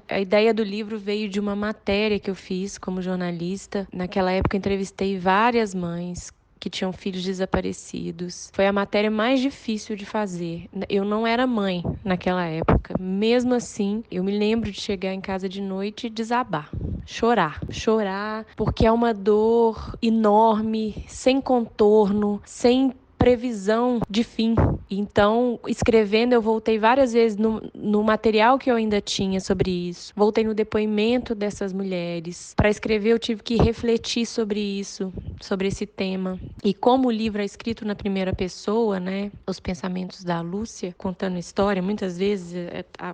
A ideia do livro veio de uma matéria que eu fiz como jornalista. Naquela época, eu entrevistei várias mães que tinham filhos desaparecidos. Foi a matéria mais difícil de fazer. Eu não era mãe naquela época. Mesmo assim, eu me lembro de chegar em casa de noite e desabar. Chorar, porque é uma dor enorme, sem contorno, sem previsão de fim. Então, escrevendo, eu voltei várias vezes no material que eu ainda tinha sobre isso. Voltei no depoimento dessas mulheres. Para escrever, eu tive que refletir sobre isso, sobre esse tema. E como o livro é escrito na primeira pessoa, né, os pensamentos da Lúcia, contando a história, muitas vezes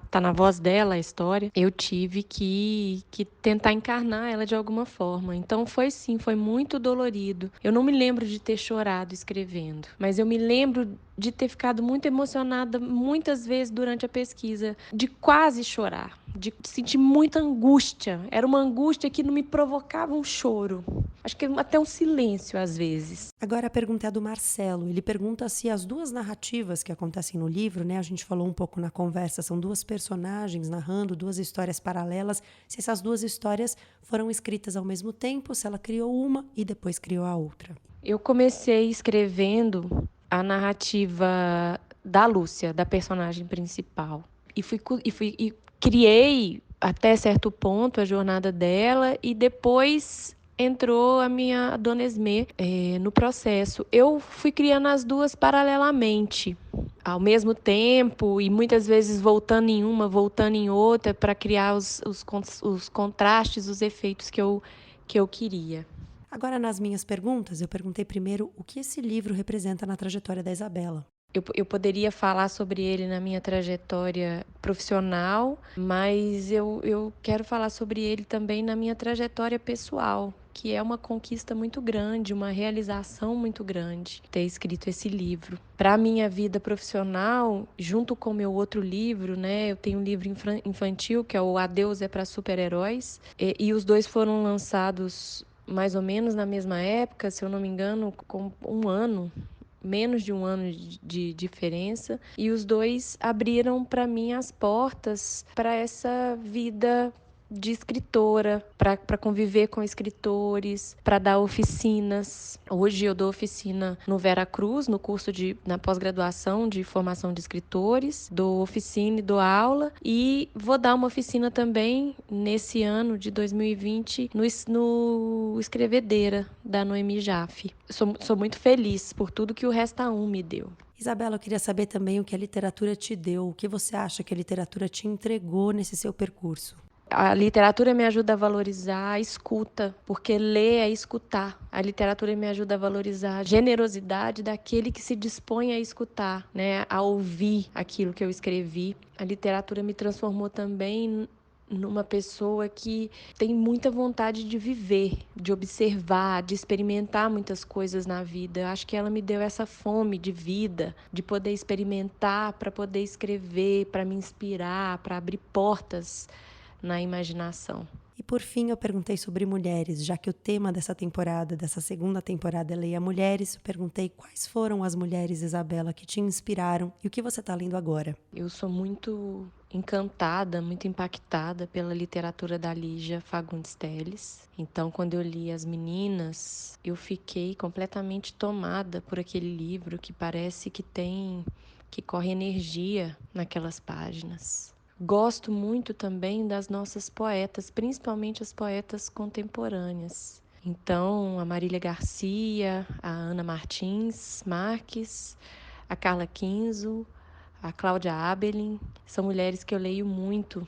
tá na voz dela a história, eu tive que tentar encarnar ela de alguma forma. Então, foi muito dolorido. Eu não me lembro de ter chorado escrevendo, mas eu me lembro de ter ficado muito emocionada muitas vezes durante a pesquisa, de quase chorar, de sentir muita angústia. Era uma angústia que não me provocava um choro. Acho que até um silêncio às vezes. Agora a pergunta é do Marcelo. Ele pergunta se as duas narrativas que acontecem no livro, né, a gente falou um pouco na conversa, são duas personagens narrando duas histórias paralelas, se essas duas histórias foram escritas ao mesmo tempo, se ela criou uma e depois criou a outra. Eu comecei escrevendo a narrativa da Lúcia, da personagem principal. E criei, até certo ponto, a jornada dela, e depois entrou a minha Dona Esmê no processo. Eu fui criando as duas paralelamente, ao mesmo tempo, e muitas vezes voltando em uma, voltando em outra, para criar os contrastes, os efeitos que eu queria. Agora, nas minhas perguntas, eu perguntei primeiro o que esse livro representa na trajetória da Isabela. Eu poderia falar sobre ele na minha trajetória profissional, mas eu quero falar sobre ele também na minha trajetória pessoal, que é uma conquista muito grande, uma realização muito grande, ter escrito esse livro. Para a minha vida profissional, junto com o meu outro livro, né, eu tenho um livro infantil, que é o Adeus é para Super-Heróis, e os dois foram lançados mais ou menos na mesma época, se eu não me engano, com menos de um ano de diferença, e os dois abriram para mim as portas para essa vida de escritora, para conviver com escritores, para dar oficinas. Hoje eu dou oficina no Vera Cruz, no curso na pós-graduação de formação de escritores, dou oficina e dou aula, e vou dar uma oficina também nesse ano de 2020 no Escrevedeira da Noemi Jaffe. Sou muito feliz por tudo que o Resta Um me deu. Isabela, eu queria saber também o que a literatura te deu, o que você acha que a literatura te entregou nesse seu percurso. A literatura me ajuda a valorizar a escuta, porque ler é escutar. A literatura me ajuda a valorizar a generosidade daquele que se dispõe a escutar, né, a ouvir aquilo que eu escrevi. A literatura me transformou também numa pessoa que tem muita vontade de viver, de observar, de experimentar muitas coisas na vida. Eu acho que ela me deu essa fome de vida, de poder experimentar, para poder escrever, para me inspirar, para abrir portas na imaginação. E por fim eu perguntei sobre mulheres, já que o tema dessa temporada, dessa segunda temporada é Leia Mulheres, eu perguntei quais foram as mulheres, Isabela, que te inspiraram e o que você está lendo agora. Eu sou muito encantada, muito impactada pela literatura da Lígia Fagundes Telles. Então, quando eu li As Meninas, eu fiquei completamente tomada por aquele livro que parece que corre energia naquelas páginas. Gosto muito também das nossas poetas, principalmente as poetas contemporâneas. Então, a Marília Garcia, a Ana Marques, a Carla Kinzo, a Cláudia Abelin, são mulheres que eu leio muito.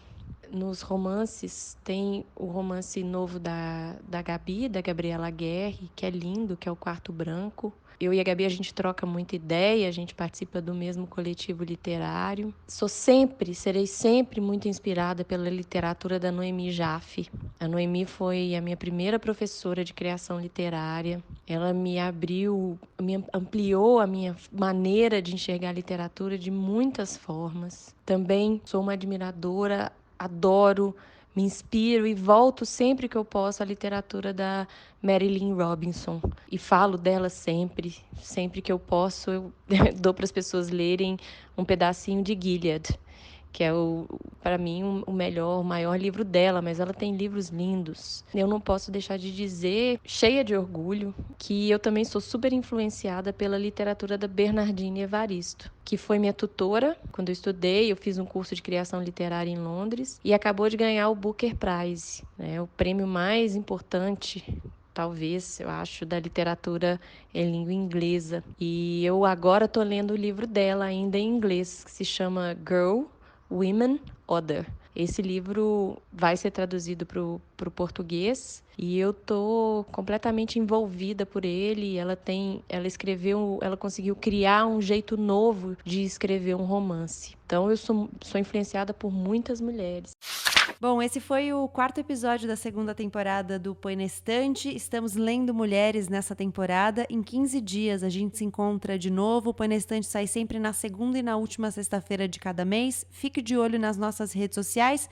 Nos romances, tem o romance novo da Gabi, da Gabriela Guerre, que é lindo, que é O Quarto Branco. Eu e a Gabi, a gente troca muita ideia, a gente participa do mesmo coletivo literário. Serei sempre muito inspirada pela literatura da Noemi Jaffe. A Noemi foi a minha primeira professora de criação literária. Ela me ampliou a minha maneira de enxergar a literatura de muitas formas. Também sou uma admiradora adoro, me inspiro e volto sempre que eu posso à literatura da Marilynne Robinson. E falo dela sempre que eu posso, eu dou para as pessoas lerem um pedacinho de Gilead, que é, para mim, o maior livro dela, mas ela tem livros lindos. Eu não posso deixar de dizer, cheia de orgulho, que eu também sou super influenciada pela literatura da Bernardine Evaristo, que foi minha tutora quando eu estudei. Eu fiz um curso de criação literária em Londres e acabou de ganhar o Booker Prize, né, o prêmio mais importante, talvez, eu acho, da literatura em língua inglesa. E eu agora estou lendo o livro dela ainda em inglês, que se chama Girl, Women, Other. Esse livro vai ser traduzido para o português e eu tô completamente envolvida por ele. Ela conseguiu criar um jeito novo de escrever um romance. Então eu sou influenciada por muitas mulheres. Bom, esse foi o 4º episódio da 2ª temporada do Põe na Estante. Estamos lendo mulheres nessa temporada. Em 15 dias a gente se encontra de novo. O Põe na Estante sai sempre na 2ª e na última sexta-feira de cada mês. Fique de olho nas nossas redes sociais,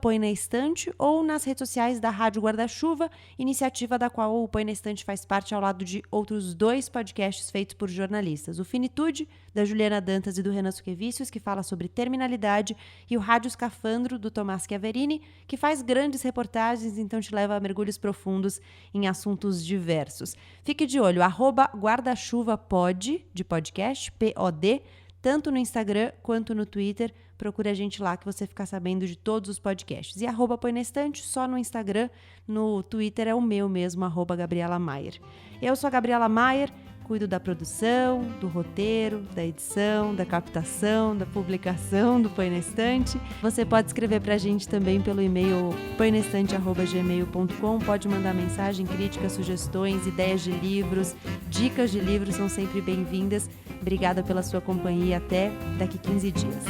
@Põe na Estante, ou nas redes sociais da Rádio Guarda-Chuva, iniciativa da qual o Põe na Estante faz parte ao lado de outros 2 podcasts feitos por jornalistas. O Finitude, da Juliana Dantas e do Renan Suquevicius, que fala sobre terminalidade, e o Rádio Escafandro, do Tomás Chiaverini, que faz grandes reportagens, então te leva a mergulhos profundos em assuntos diversos. Fique de olho, @guarda-chuva-pod, de podcast, POD, tanto no Instagram quanto no Twitter. Procure a gente lá que você fica sabendo de todos os podcasts. E @Põe na Estante só no Instagram, no Twitter é o meu mesmo, @Gabriela Maier. Eu sou a Gabriela Maier, cuido da produção, do roteiro, da edição, da captação, da publicação do Põe na Estante. Você pode escrever pra gente também pelo e-mail põenaestante@gmail.com. Pode mandar mensagem, críticas, sugestões, ideias de livros, dicas de livros são sempre bem-vindas. Obrigada pela sua companhia. Até daqui 15 dias.